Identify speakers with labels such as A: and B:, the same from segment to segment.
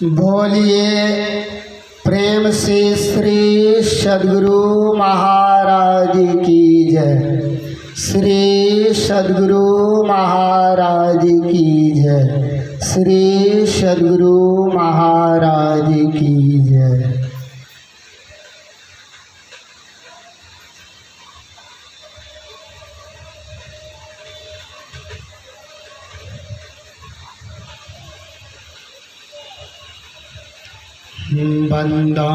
A: बोलिए प्रेम से श्री सद्गुरु महाराज की जय। श्री सद्गुरु महाराज की जय। श्री सद्गुरु महाराज की जय। बंदा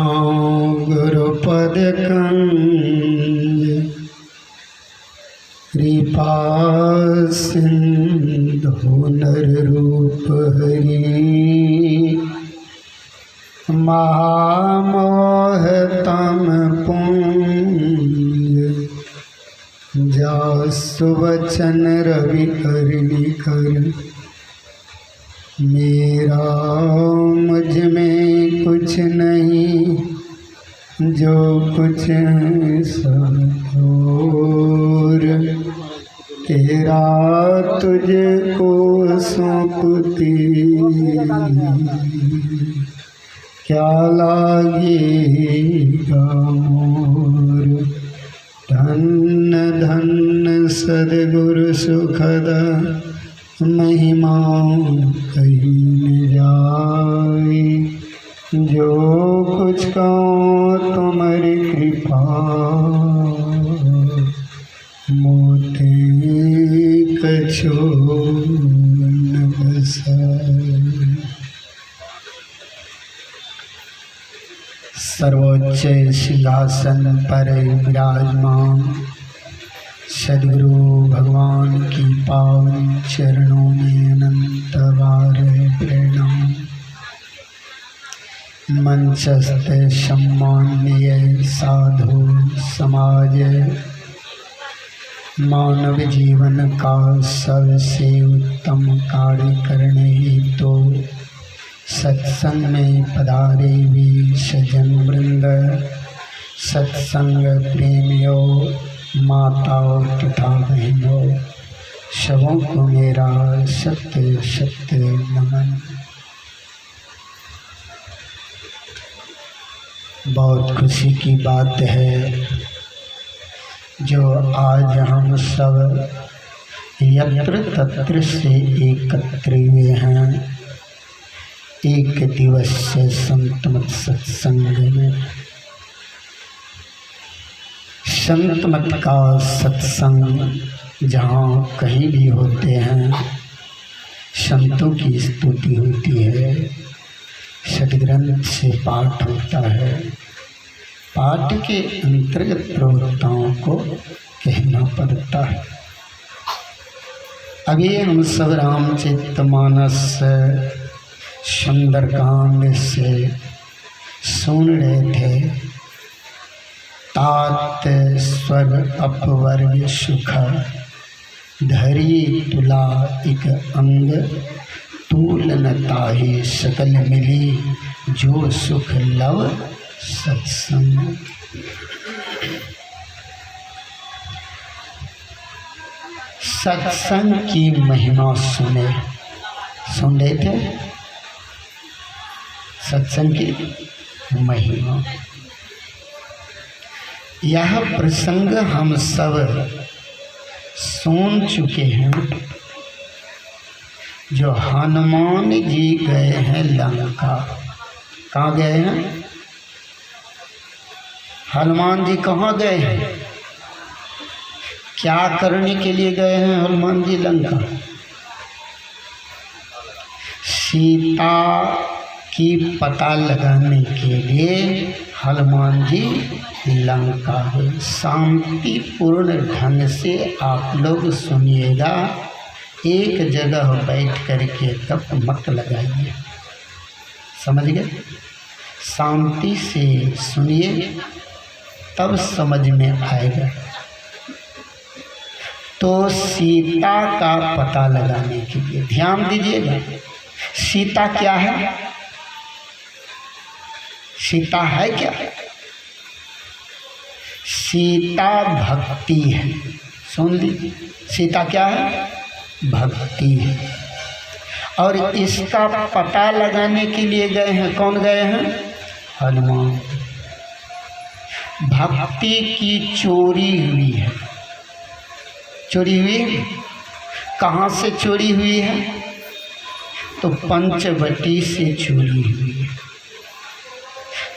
A: गुरुपद कंज कृपा सिंधु नर रूप हरि महामोह तम पुंज जासु वचन रवि हरि कर मेरा मुझ में कुछ नहीं जो कुछ सब और तेरा तुझको सौंपती क्या लागेगा मोर। धन्य धन्य सद्गुरु सुखद महिमा कहीं न जाए। जो कुछ कहो तुम्हारी कृपा मोते कछो न बसाए। सर्वोच्च सिंहासन पर विराजमान सद्गुरु भगवान की पावन चरणों में अनंत बार प्रणाम। मंचस्थ सम्माननीय साधु समाज मानव जीवन का सबसे उत्तम कार्य करने हेतु तो सत्संग में पधारे हुए सज्जन वृंद, सत्संग प्रेमियों, माताओं तथा बहनों, सबों को मेरा सत्य सत्य नमन। बहुत खुशी की बात है जो आज हम सब यत्र तत्र से एकत्र हुए हैं एक दिवसीय संत मत सत्संग में। संत मत का सत्संग जहाँ कहीं भी होते हैं संतों की स्तुति होती है, सद्ग्रंथ से पाठ होता है। पाठ के अंतर्गत प्रवक्ताओं को कहना पड़ता है। अभी हम सब रामचरितमानस सुंदरकांड से सुन रहे थे। तात स्वर अपवर्ग सुख धरी तुला एक अंग तूल न ताहि सकल मिली जो सुख लव सत्संग। सत्संग की महिमा सुन रहे थे। सत्संग की महिमा, यह प्रसंग हम सब सुन चुके हैं। जो हनुमान जी गए हैं लंका। कहाँ गए हैं? हनुमान जी कहाँ गए हैं? क्या करने के लिए गए हैं हनुमान जी लंका? सीता की पता लगाने के लिए हनुमान जी लंका है। शांतिपूर्ण ढंग से आप लोग सुनिएगा, एक जगह बैठ करके तब मत लगाइए, समझ गए? शांति से सुनिए तब समझ में आएगा। तो सीता का पता लगाने के लिए ध्यान दीजिएगा। सीता क्या है? सीता है क्या? सीता भक्ति है। सुन लीजिए, सीता क्या है? भक्ति है। और इसका पता लगाने के लिए गए हैं। कौन गए हैं? हनुमान। भक्ति की चोरी हुई है। चोरी हुई है। कहाँ से चोरी हुई है? तो पंचवटी से चोरी हुई है।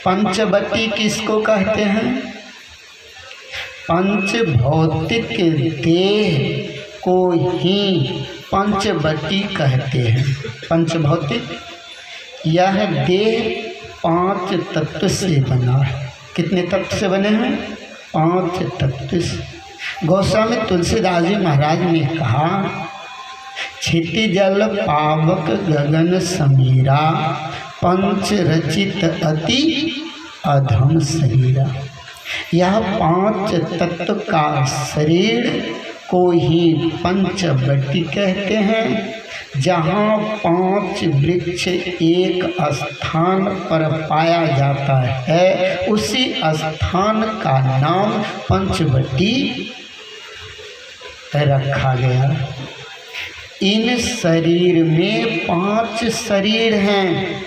A: पंचवटी किसको कहते हैं? पंच भौतिक देह को ही पंचवटी कहते हैं। पंचभौतिक, यह देह 5 तत्व से बना है। कितने तत्व से बने हैं? 5 तत्व से। गोस्वामी तुलसीदास जी महाराज ने कहा, क्षितिजल पावक गगन समीरा, पंच रचित अति अधम शरीरा। यह 5 तत्व का शरीर को ही पंचवटी कहते हैं। जहाँ 5 वृक्ष एक स्थान पर पाया जाता है, उसी स्थान का नाम पंचवटी रखा गया। इन शरीर में 5 शरीर हैं: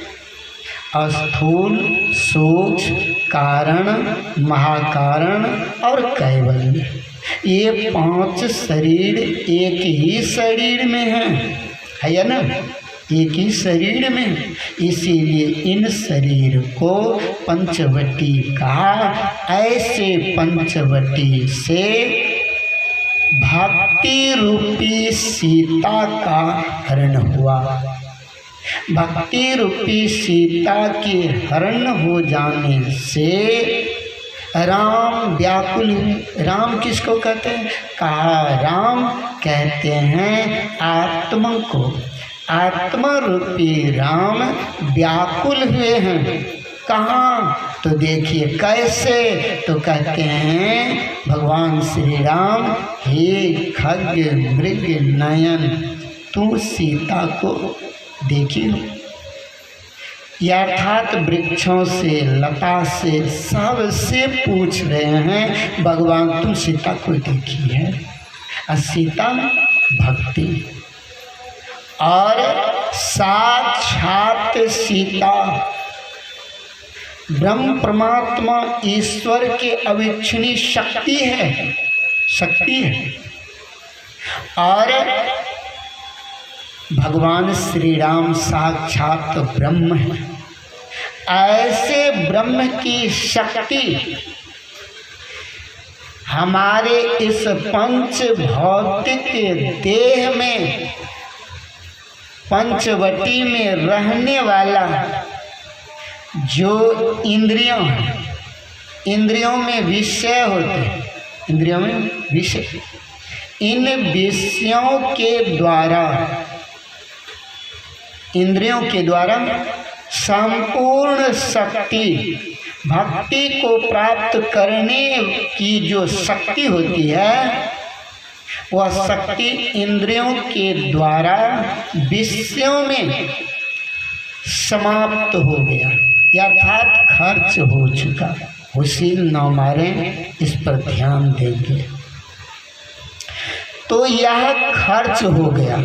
A: स्थूल, सूक्ष्म, कारण, महाकारण और कैवल्य। ये 5 शरीर एक ही शरीर में है ना? एक ही शरीर में। इसीलिए इन शरीर को पंचवटी कहा। ऐसे पंचवटी से भक्ति रूपी सीता का हरण हुआ। भक्ति रूपी सीता के हरण हो जाने से राम व्याकुल हुए। राम किसको कहते हैं? कहा राम कहते हैं आत्मा को। आत्मा रूपी राम व्याकुल हुए हैं। कहाँ? तो देखिए कैसे। तो कहते हैं भगवान श्री राम, हे खड्ग मृग नयन, तू सीता को देखी। अर्थात वृक्षों से, लता से, सबसे पूछ रहे हैं भगवान तुम सीता को देखी है? और सीता भक्ति और साक्षात सीता ब्रह्म परमात्मा ईश्वर के अविच्छिन्नी शक्ति है। शक्ति है। और भगवान श्री राम साक्षात ब्रह्म है। ऐसे ब्रह्म की शक्ति हमारे इस पंच भौतिक देह में, पंचवटी में रहने वाला जो इंद्रियों हैं, इंद्रियों में विषय होते हैं, इंद्रियों में विषय, इन विषयों के द्वारा, इंद्रियों के द्वारा संपूर्ण शक्ति, भक्ति को प्राप्त करने की जो शक्ति होती है, वह शक्ति इंद्रियों के द्वारा विषयों में समाप्त हो गया, अर्थात खर्च हो चुका। हुसील न मारें, इस पर ध्यान देंगे। तो यह खर्च हो गया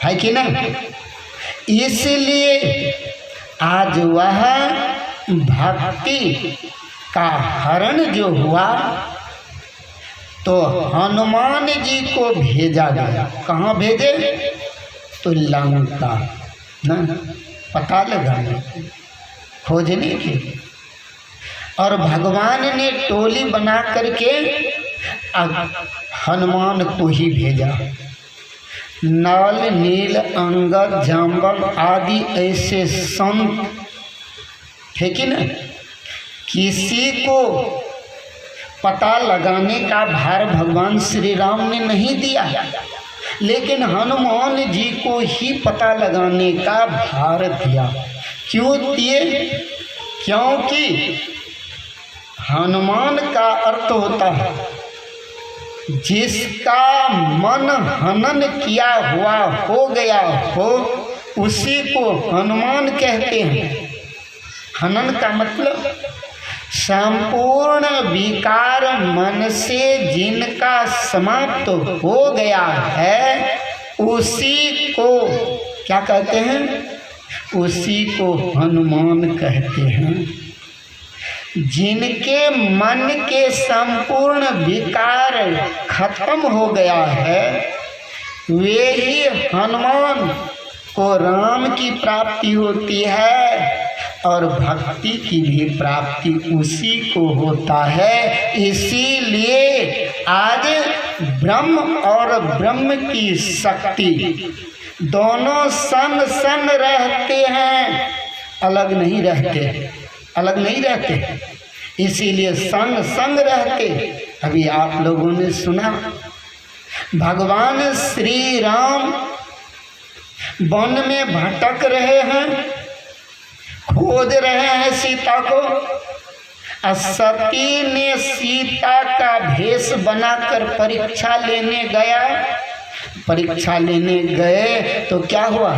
A: है कि नहीं? इसलिए आज वह भक्ति का हरण जो हुआ, तो हनुमान जी को भेजा गया। कहाँ भेजे? तो लंका ना, पता लगाने, खोजने के। और भगवान ने टोली बना करके हनुमान को ही भेजा। नल, नील, अंगद, जाम्बल आदि ऐसे संत है कि न, किसी को पता लगाने का भार भगवान श्री राम ने नहीं दिया, लेकिन हनुमान जी को ही पता लगाने का भार दिया। क्यों दिए? क्योंकि हनुमान का अर्थ होता है जिसका मन हनन किया हुआ हो गया हो, उसी को हनुमान कहते हैं। हनन का मतलब संपूर्ण विकार मन से जिनका समाप्त हो गया है, उसी को क्या कहते हैं? उसी को हनुमान कहते हैं। जिनके मन के संपूर्ण विकार खत्म हो गया है, वे ही हनुमान को राम की प्राप्ति होती है और भक्ति की भी प्राप्ति उसी को होता है। इसीलिए आज ब्रह्म और ब्रह्म की शक्ति दोनों संग संग रहते हैं, अलग नहीं रहते, अलग नहीं रहते। इसीलिए संग संग रहते। अभी आप लोगों ने सुना भगवान श्री राम वन में भटक रहे हैं, खोज रहे हैं सीता को। सती ने सीता का भेष बनाकर परीक्षा लेने गया। परीक्षा लेने गए तो क्या हुआ?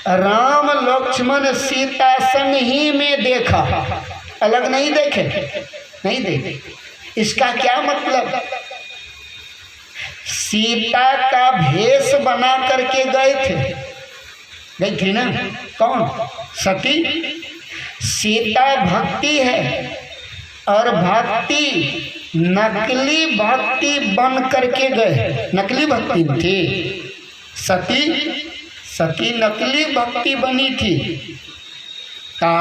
A: राम लक्ष्मण सीता संग ही में देखा, अलग नहीं देखे, नहीं देखे। इसका क्या मतलब? सीता का भेष बना करके गए थे, गई थी ना? कौन? सती। सीता भक्ति है और भक्ति नकली भक्ति बन करके गए, नकली भक्ति थी सती। सती नकली भक्ति बनी थी। का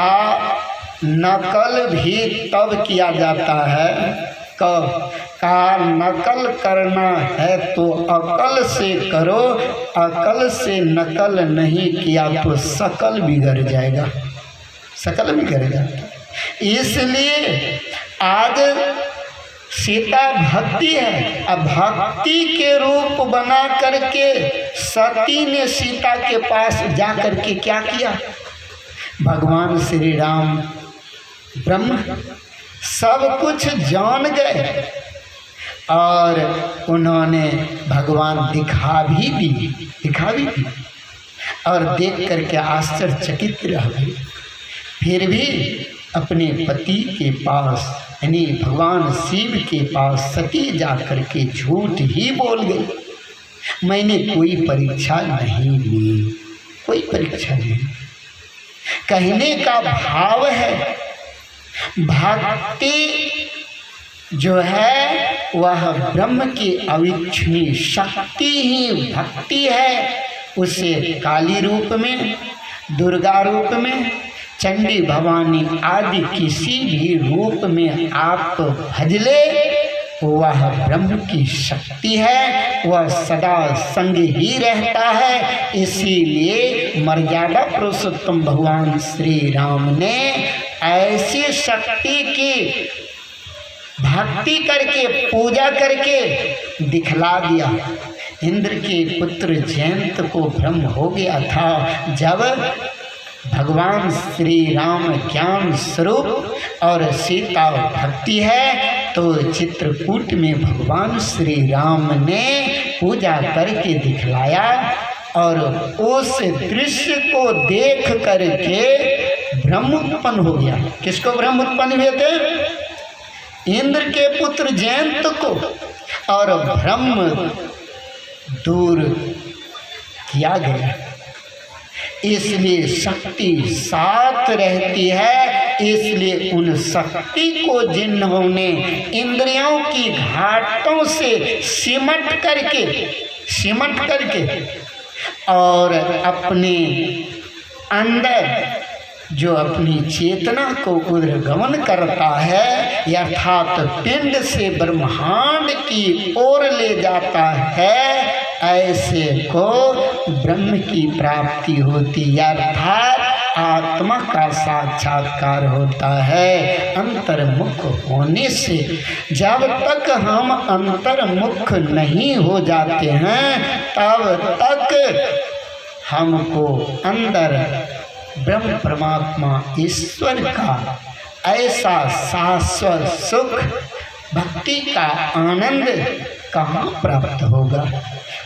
A: नकल भी तब किया जाता है कब? का नकल करना है तो अकल से करो, अकल से नकल नहीं किया तो शकल बिगड़ जाएगा, शकल बिगड़ेगा। इसलिए आज सीता भक्ति है। अब भक्ति के रूप बना करके सती ने सीता के पास जा करके क्या किया? भगवान श्री राम ब्रह्म सब कुछ जान गए और उन्होंने भगवान दिखा भी दी और देख करके आश्चर्यचकित रह गए। फिर भी अपने पति के पास यानी भगवान शिव के पास सती जा करके झूठ ही बोल गई। मैंने कोई परीक्षा नहीं ली, कोई परीक्षा नहीं। कहने का भाव है भक्ति जो है वह ब्रह्म की अविच्छिन्न शक्ति ही भक्ति है। उसे काली रूप में, दुर्गा रूप में, चंडी भवानी आदि किसी भी रूप में आप भज ले, वह ब्रह्म की शक्ति है, वह सदा संग ही रहता है। इसीलिए मर्यादा पुरुषोत्तम भगवान श्री राम ने ऐसी शक्ति की भक्ति करके पूजा करके दिखला दिया। इंद्र के पुत्र जयंत को भ्रम हो गया था जब भगवान श्री राम ज्ञान स्वरूप और सीता भक्ति है, तो चित्रकूट में भगवान श्री राम ने पूजा करके दिखलाया और उस दृश्य को देख करके भ्रम उत्पन्न हो गया। किसको भ्रम उत्पन्न हुए थे? इंद्र के पुत्र जयंत को। और भ्रम दूर किया गया। इसलिए शक्ति साथ रहती है। इसलिए उन शक्ति को जिन्होंने इंद्रियों की घाटों से सिमट करके और अपने अंदर जो अपनी चेतना को उद्गमन करता है, अर्थात पिंड से ब्रह्मांड की ओर ले जाता है, ऐसे को ब्रह्म की प्राप्ति होती है, अर्थात आत्मा का साक्षात्कार होता है। अंतर्मुख होने से जब तक हम अंतर्मुख नहीं हो जाते हैं, तब तक हमको अंदर ब्रह्म परमात्मा ईश्वर का ऐसा शाश्वत सुख, भक्ति का आनंद कहाँ प्राप्त होगा?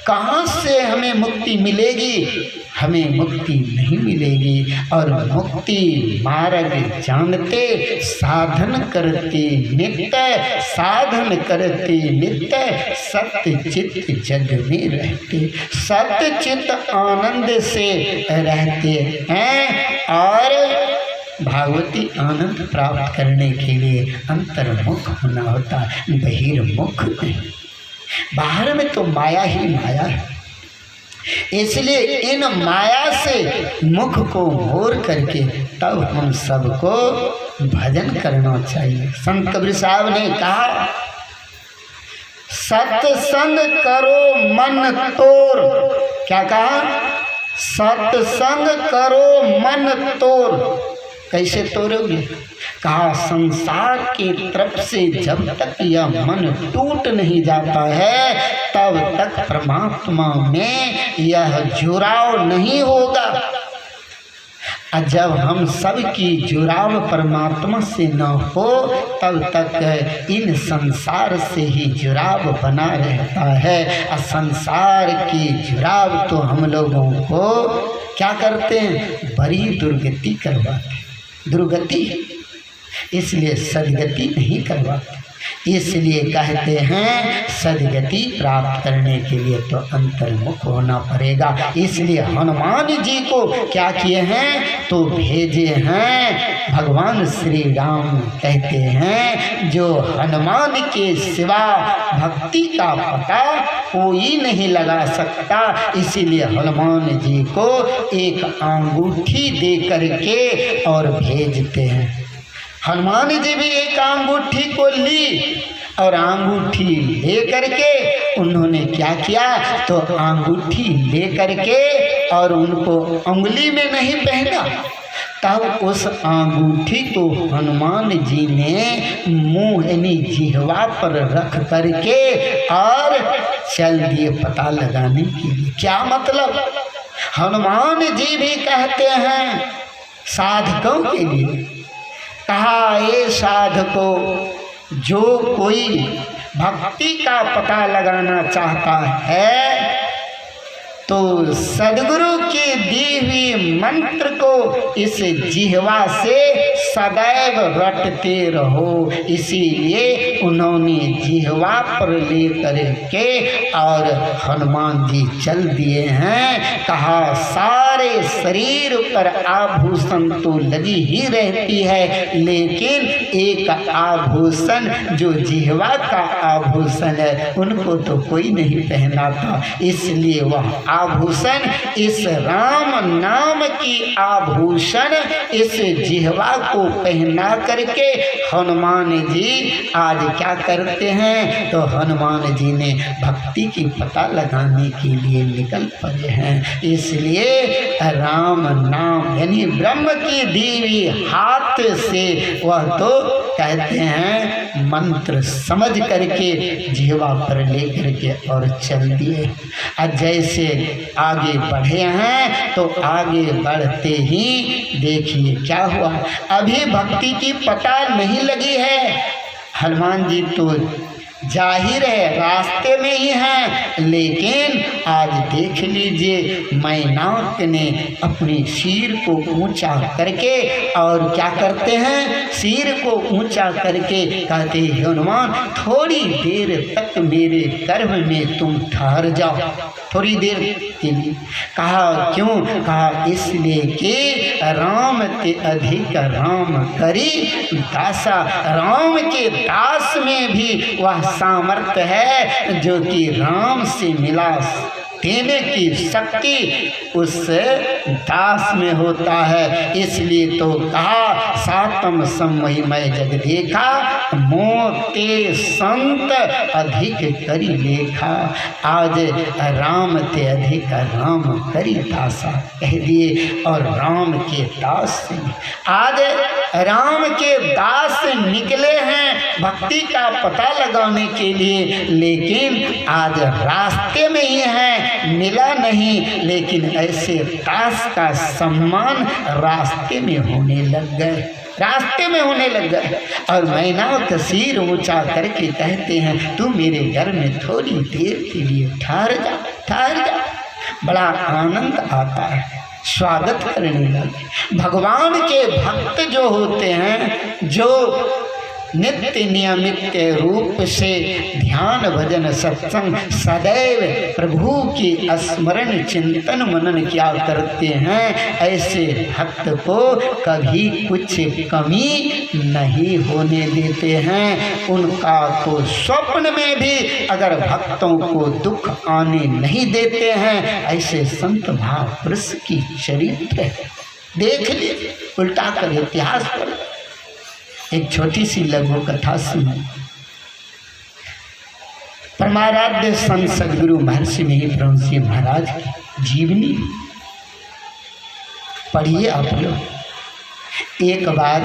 A: कहाँ से हमें मुक्ति मिलेगी? हमें मुक्ति नहीं मिलेगी। और मुक्ति मार्ग जानते साधन करते नित्य, साधन करते नित्य सत्य चित्त जग में रहते, सत्य चित्त आनंद से रहते हैं। और भागवती आनंद प्राप्त करने के लिए अंतर्मुख होना होता है, बहिर्मुख नहीं। बाहर में तो माया ही माया है, इसलिए इन माया से मुख को मोड़ करके तब हम सबको भजन करना चाहिए। संत कबीर साहब ने कहा, सत्संग करो मन तोड़। क्या कहा? सत्संग करो मन तोड़। कैसे तोड़ोगे? कहा, संसार की तरफ से जब तक यह मन टूट नहीं जाता है तब तक परमात्मा में यह जुड़ाव नहीं होगा। और जब हम सब की जुड़ाव परमात्मा से न हो तब तक इन संसार से ही जुड़ाव बना रहता है। और संसार की जुड़ाव तो हम लोगों को क्या करते हैं? बड़ी दुर्गति करवाते, दुर्गति, इसलिए सदगति नहीं करवाते। इसलिए कहते हैं सदगति प्राप्त करने के लिए तो अंतर्मुख होना पड़ेगा। इसलिए हनुमान जी को क्या किए हैं? तो भेजे हैं। भगवान श्री राम कहते हैं, जो हनुमान के सिवा भक्ति का पता कोई नहीं लगा सकता। इसीलिए हनुमान जी को एक अंगूठी दे करके और भेजते हैं। हनुमान जी भी एक अंगूठी को ली और अंगूठी ले करके उन्होंने क्या किया? तो अंगूठी ले करके और उनको उंगली में नहीं पहना, तब उस अंगूठी को हनुमान जी ने मुंह यानी जिह्वा पर रख करके और चल दिए पता लगाने के लिए। क्या मतलब? हनुमान जी भी कहते हैं साधकों के लिए, कहा, ये साधको, जो कोई भक्ति का पता लगाना चाहता है तो सद्गुरु के दी हुई मंत्र को इस जिह्वा से सदैव रटते रहो। इसीलिए उन्होंने जिह्वा पर ले करके और हनुमान जी चल दिए हैं। कहा, सारे शरीर पर आभूषण तो लगी ही रहती है, लेकिन एक आभूषण जो जिह्वा का आभूषण है उनको तो कोई नहीं पहना था। इसलिए वह आभूषण, इस राम नाम की आभूषण इस जिह्वा को पहना करके हनुमान जी आज क्या करते हैं? तो हनुमान जी ने भक्ति की पता लगाने के लिए निकल पड़े हैं। इसलिए राम नाम यानी ब्रह्म की देवी हाथ से वह तो कहते हैं मंत्र समझ करके जिह्वा पर लेकर के और चल दिए। और जैसे आगे बढ़े हैं तो आगे बढ़ते ही देखिए क्या हुआ। अभी भक्ति की पता नहीं लगी है। हनुमान जी तो जाहिर है रास्ते में ही हैं, लेकिन आज देख लीजिए मैनाक ने अपने सिर को ऊंचा करके और क्या करते हैं? सिर को ऊंचा करके कहते हैं, हनुमान थोड़ी देर तक मेरे गर्भ में तुम ठहर जाओ, थोड़ी देर के लिए। कहा, क्यों? कहा, इसलिए कि राम के अधिक राम करी दासा। राम के दास में भी वह सामर्थ्य है जो कि राम से मिला देने की शक्ति उस दास में होता है। इसलिए तो कहा, सातम समयमय जग देखा, मोते संत अधिक करी लेखा। आज राम ते अधिक राम करी दासा कह दिए। और राम के दास से आज राम के दास निकले हैं भक्ति का पता लगाने के लिए, लेकिन आज रास्ते में ही हैं, मिला नहीं। लेकिन ऐसे दास का सम्मान रास्ते में होने लग गए, रास्ते में होने लग गए। और मैनाक सिर ऊंचा करके कहते हैं, तू मेरे घर में थोड़ी देर के लिए ठहर जा। ठहर जा। बड़ा आनंद आता है, स्वागत करने लगे। भगवान के भक्त जो होते हैं, जो नित्य नियमित रूप से ध्यान भजन सत्संग सदैव प्रभु की स्मरण चिंतन मनन क्या करते हैं, ऐसे भक्त को कभी कुछ कमी नहीं होने देते हैं। उनका तो स्वप्न में भी अगर भक्तों को दुख आने नहीं देते हैं। ऐसे संत महापुरुष की चरित्र देख लीजिए, उल्टा कर इतिहास पर एक छोटी सी लघु कथा सुनो। परमाराध्य संत सदगुरु महर्षि मिहिर ब्रह्मश्री महाराज की जीवनी पढ़िए आप लोग। एक बार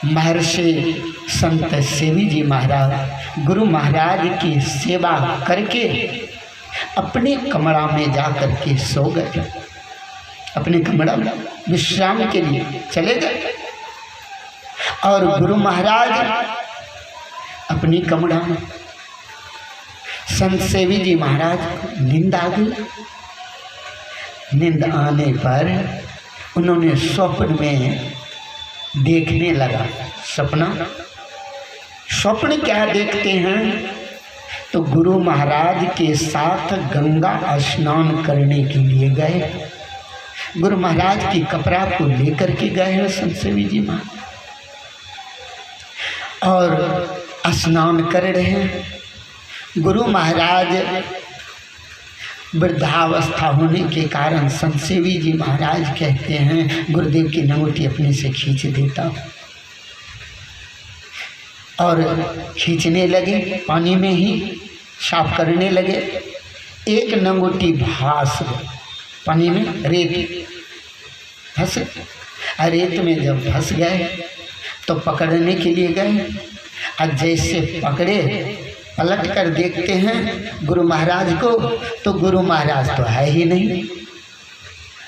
A: महर्षि संत सेवी जी महाराज गुरु महाराज की सेवा करके अपने कमरा में जाकर के सो गए। अपने कमरा में विश्राम के लिए चले गए और गुरु महाराज अपनी कमरा में। संत सेवी जी महाराज को नींद आ गई। नींद आने पर उन्होंने स्वप्न में देखने लगा। स्वप्न क्या देखते हैं, तो गुरु महाराज के साथ गंगा स्नान करने के लिए गए। गुरु महाराज की कपड़ा को लेकर के गए हैं संत सेवी जी महाराज और स्नान कर रहे हैं। गुरु महाराज वृद्धावस्था होने के कारण संत सेवी जी महाराज कहते हैं, गुरुदेव की नंगोटी अपने से खींच देता हूँ। और खींचने लगे, पानी में ही साफ करने लगे। एक नंगोटी भास गई पानी में, रेत फंस। रेत में जब फंस गए तो पकड़ने के लिए गए और जैसे पकड़े पलट कर देखते हैं गुरु महाराज को, तो गुरु महाराज तो है ही नहीं।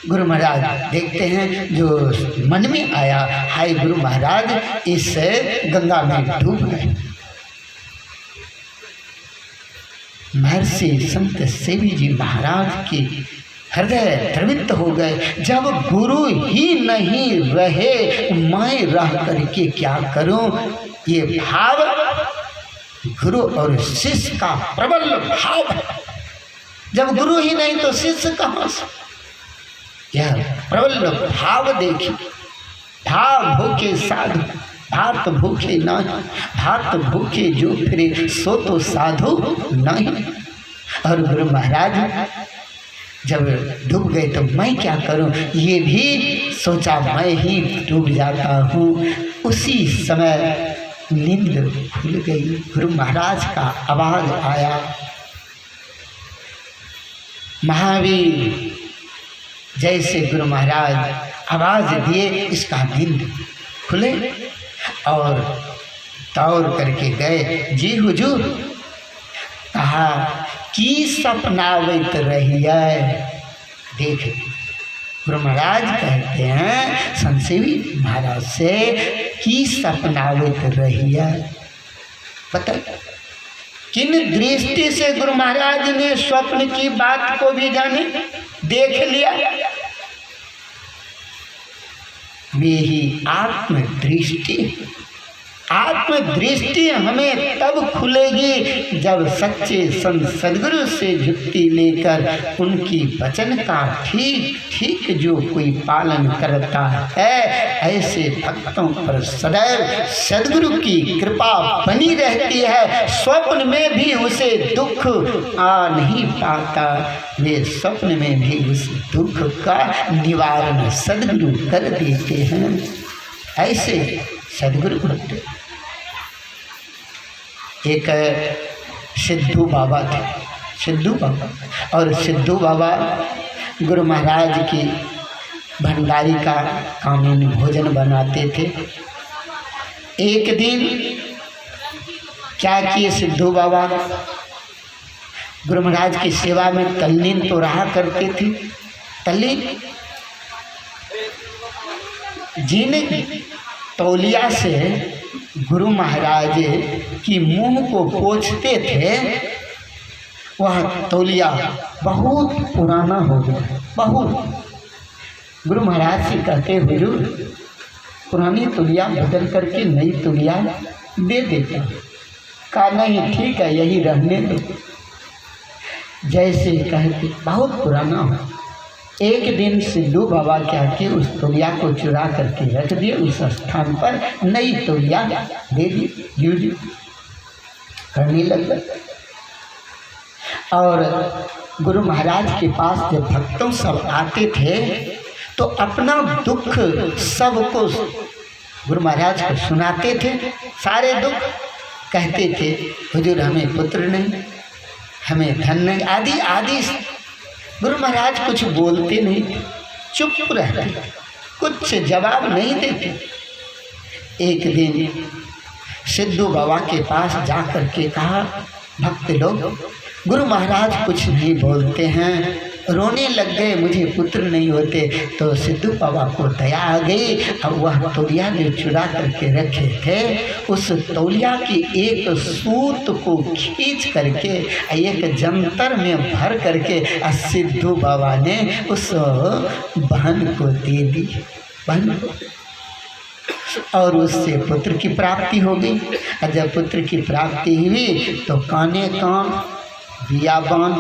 A: गुरु महाराज देखते हैं, जो मन में आया, हाय गुरु महाराज इस गंगा में डूब गए। महर्षि संत सेवी जी महाराज की हृदय द्रवित हो गए। जब गुरु ही नहीं रहे, मैं रह करके क्या करूं। ये भाव गुरु और शिष्य का प्रबल भाव है। जब गुरु ही नहीं तो शिष्य कहाँ से। यह प्रबल भाव देखिए। भाव भूखे साधु, भात भूखे नहीं, भात भूखे जो फिरे सो तो साधु नहीं। और गुरु महाराज जब डूब गए तो मैं क्या करूं, ये भी सोचा मैं ही डूब जाता हूँ। उसी समय नींद खुल गई। गुरु महाराज का आवाज आया, महावीर। जैसे गुरु महाराज आवाज दिए, इसका नींद खुले और दौड़ करके गए। जी हुजूर, कहा की सपनावत रही है। देख गुरु महाराज कहते हैं संत सेवी महाराज से, की सपनावत रही है। पता किन दृष्टि से गुरु महाराज ने स्वप्न की बात को भी जाने, देख लिया। वे ही आत्मदृष्टि। आत्मदृष्टि हमें तब खुलेगी जब सच्चे संत सदगुरु से जुक्ति लेकर उनकी वचन का ठीक ठीक जो कोई पालन करता है, ऐसे भक्तों पर सदैव सदगुरु की कृपा बनी रहती है। स्वप्न में भी उसे दुख आ नहीं पाता, वे स्वप्न में भी उस दुख का निवारण सदगुरु कर देते हैं। ऐसे सदगुरु भक्त। एक सिद्धू बाबा थे, सिद्धू बाबा। और सिद्धू बाबा गुरु महाराज की भंडारी का कानूनी भोजन बनाते थे। एक दिन क्या किए सिद्धू बाबा, गुरु महाराज की सेवा में तल्लीन तो रहा करते थे। तल्लीन जिन तौलिया से गुरु महाराज की मुंह को पोंछते थे, वह तौलिया बहुत पुराना हो गया, बहुत। गुरु महाराज से कहते हुजूर पुरानी तौलिया बदल करके नई तौलिया दे देते। कहा नहीं ठीक है, यही रहने दो। जैसे कहते बहुत पुराना हो। एक दिन सिद्धू बाबा क्या कि उस तौलिया को चुरा करके रख दिए, उस स्थान पर नई तौलिया दे दी, यूज करने लग गए। और गुरु महाराज के पास जब भक्तों सब आते थे तो अपना दुख सबको गुरु महाराज को सुनाते थे, सारे दुख कहते थे। हुजूर हमें पुत्र नहीं, हमें धन नहीं, आदि आदि। गुरु महाराज कुछ बोलते नहीं, चुप रहते, कुछ जवाब नहीं देते। एक दिन सिद्धू बाबा के पास जा कर के कहा, भक्त लोग गुरु महाराज कुछ नहीं बोलते हैं, रोने लग गए, मुझे पुत्र नहीं होते। तो सिद्धू बाबा को दया आ गई। अब वह तौलिया जो चुरा करके रखे थे, उस तौलिया की एक सूत को खींच करके एक जंतर में भर करके सिद्धू बाबा ने उस बहन को दे दी, बहन को। और उससे पुत्र की प्राप्ति हो गई। और जब पुत्र की प्राप्ति हुई तो काने कान बियाबान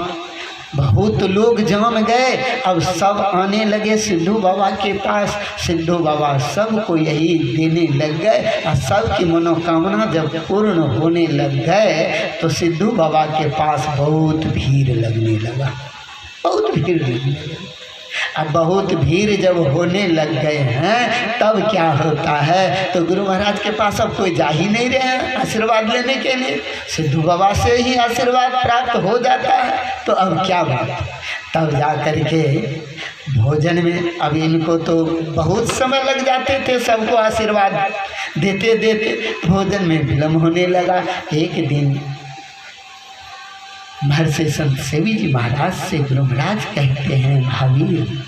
A: बहुत लोग जान गए। अब सब आने लगे सिद्धू बाबा के पास। सिद्धू बाबा सबको यही देने लग गए और सबकी मनोकामना जब पूर्ण होने लग गए तो सिद्धू बाबा के पास बहुत भीड़ लगने लगा, बहुत भीड़ लगने लगी। अब बहुत भीड़ जब होने लग गए हैं तब क्या होता है, तो गुरु महाराज के पास अब कोई जा ही नहीं रहे हैं आशीर्वाद लेने के लिए। सिद्धू बाबा से ही आशीर्वाद प्राप्त हो जाता है, तो अब क्या बात। तब जा कर के भोजन में, अब इनको तो बहुत समय लग जाते थे सबको आशीर्वाद देते देते, भोजन में विलम्ब होने लगा। एक दिन महर्षि संत सेवी जी महाराज से गुरु महाराज कहते हैं, महावीर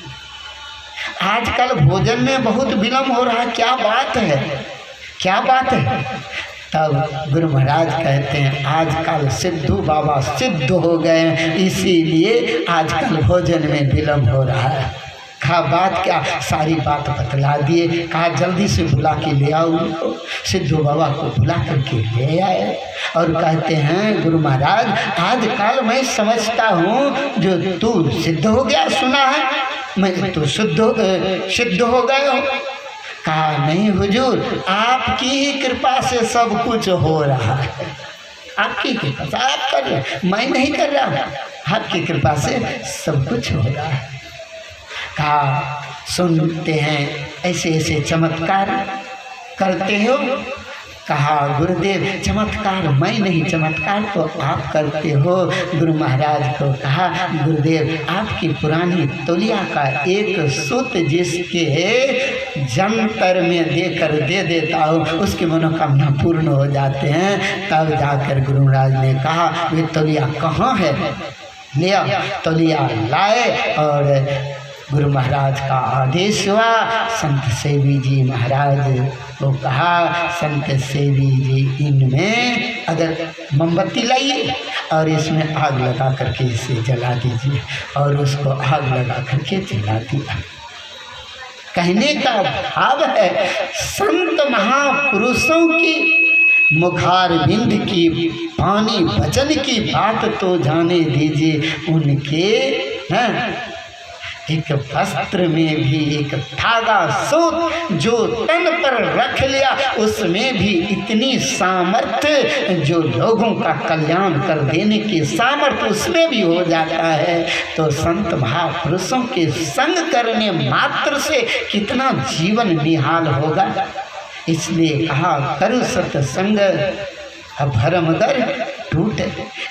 A: आजकल भोजन में बहुत विलम्ब हो रहा है, क्या बात है, क्या बात है। तब गुरु महाराज कहते हैं, आजकल सिद्धू बाबा सिद्ध हो गए हैं, इसीलिए आजकल भोजन में विलम्ब हो रहा है। कहा बात क्या, सारी बात बतला दिए। कहा जल्दी से बुला के ले आओ उनको। सिद्धू बाबा को बुला करके ले आए और कहते हैं, गुरु महाराज आजकल मैं समझता हूँ जो तू सिद्ध हो गया, सुना है मैं तो सिद्ध हो गए हो। कहा नहीं हुजूर, आपकी ही कृपा से सब कुछ हो रहा है, आपकी कृपा से आप कर रहे, मैं नहीं कर रहा हूँ, आपकी कृपा से सब कुछ हो रहा है। कहा सुनते हैं ऐसे ऐसे चमत्कार करते हो। कहा गुरुदेव चमत्कार मैं नहीं, चमत्कार तो आप करते हो। गुरु महाराज को कहा, गुरुदेव आपकी पुरानी तौलिया का एक सूत जिसके जंतर में देकर दे देता हूँ उसकी मनोकामना पूर्ण हो जाते हैं। तब जाकर गुरु महाराज ने कहा, वे तौलिया कहाँ है, लिया तौलिया लाए। और गुरु महाराज का आदेश हुआ, संत सेवी जी महाराज को कहा, संत सेवी जी इनमें अगर मोमबत्ती लाइए और इसमें आग लगा करके इसे जला दीजिए। और उसको आग लगा करके जला दिया। कहने का भाव है, संत महापुरुषों की मुखारबिंद की पानी वचन की बात तो जाने दीजिए, उनके हैं एक वस्त्र में भी एक धागा सूत जो तन पर रख लिया, उसमें भी इतनी सामर्थ्य जो लोगों का कल्याण कर देने की सामर्थ्य उसमें भी हो जाता है। तो संत महापुरुषों के संग करने मात्र से कितना जीवन निहाल होगा। इसलिए कहा, करु सत्संग भ्रमदर टूट।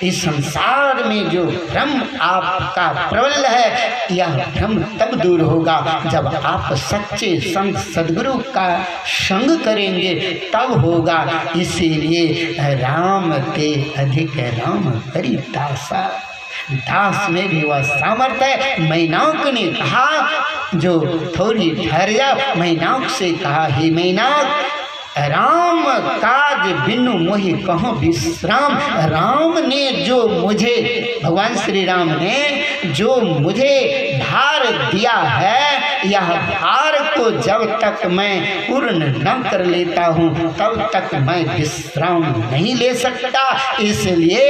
A: इस संसार में जो भ्रम आपका प्रबल है, यह भ्रम तब दूर होगा जब आप सच्चे संत सद्गुरु का संग करेंगे, तब होगा। इसीलिए राम ते अधिक राम करी दासा, दास में भी वह सामर्थ्य है। मैनाक ने कहा, जो थोड़ी ठहर जा, मैनाक से कहा, हे मैनाक राम काज बिनु मोहि कहो विश्राम। राम ने जो मुझे, भगवान श्री राम ने जो मुझे भार दिया है, यह भार को जब तक मैं पूर्ण न कर लेता हूँ तब तक मैं विश्राम नहीं ले सकता। इसलिए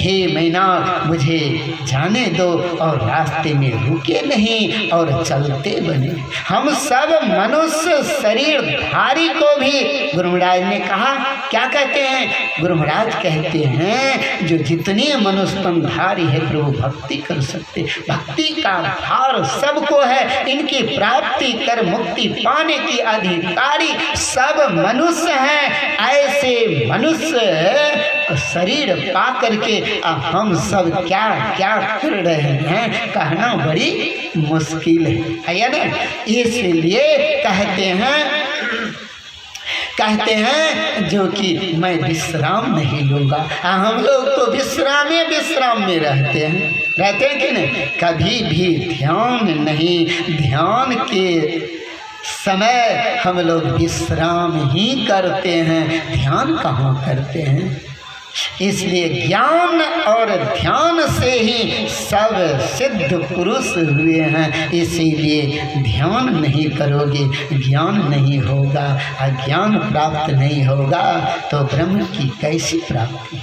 A: हे मैनाक मुझे जाने दो और रास्ते में रुके नहीं और चलते बने। हम सब मनुष्य शरीरधारी को भी गुरु महाराज ने कहा, क्या कहते हैं? गुरु महाराज कहते हैं जो जितने मनुष्य तनधारी है प्रभु भक्ति कर सकते, भक्ति का भार सबको है, इनकी प्राप्ति कर मुक्ति पाने की अधिकारी सब मनुष्य हैं। ऐसे मनुष्य शरीर पा करके हम सब क्या क्या कर रहे हैं कहना बड़ी मुश्किल है या ना। इसलिए कहते हैं जो कि मैं विश्राम नहीं लूँगा। हम लोग तो विश्राम में रहते हैं कि नहीं? कभी भी ध्यान नहीं, ध्यान के समय हम लोग विश्राम ही करते हैं, ध्यान कहाँ करते हैं। इसलिए ज्ञान और ध्यान से ही सब सिद्ध पुरुष हुए हैं। इसीलिए ध्यान नहीं करोगे ज्ञान नहीं होगा, अज्ञान प्राप्त नहीं होगा तो ब्रह्म की कैसी प्राप्ति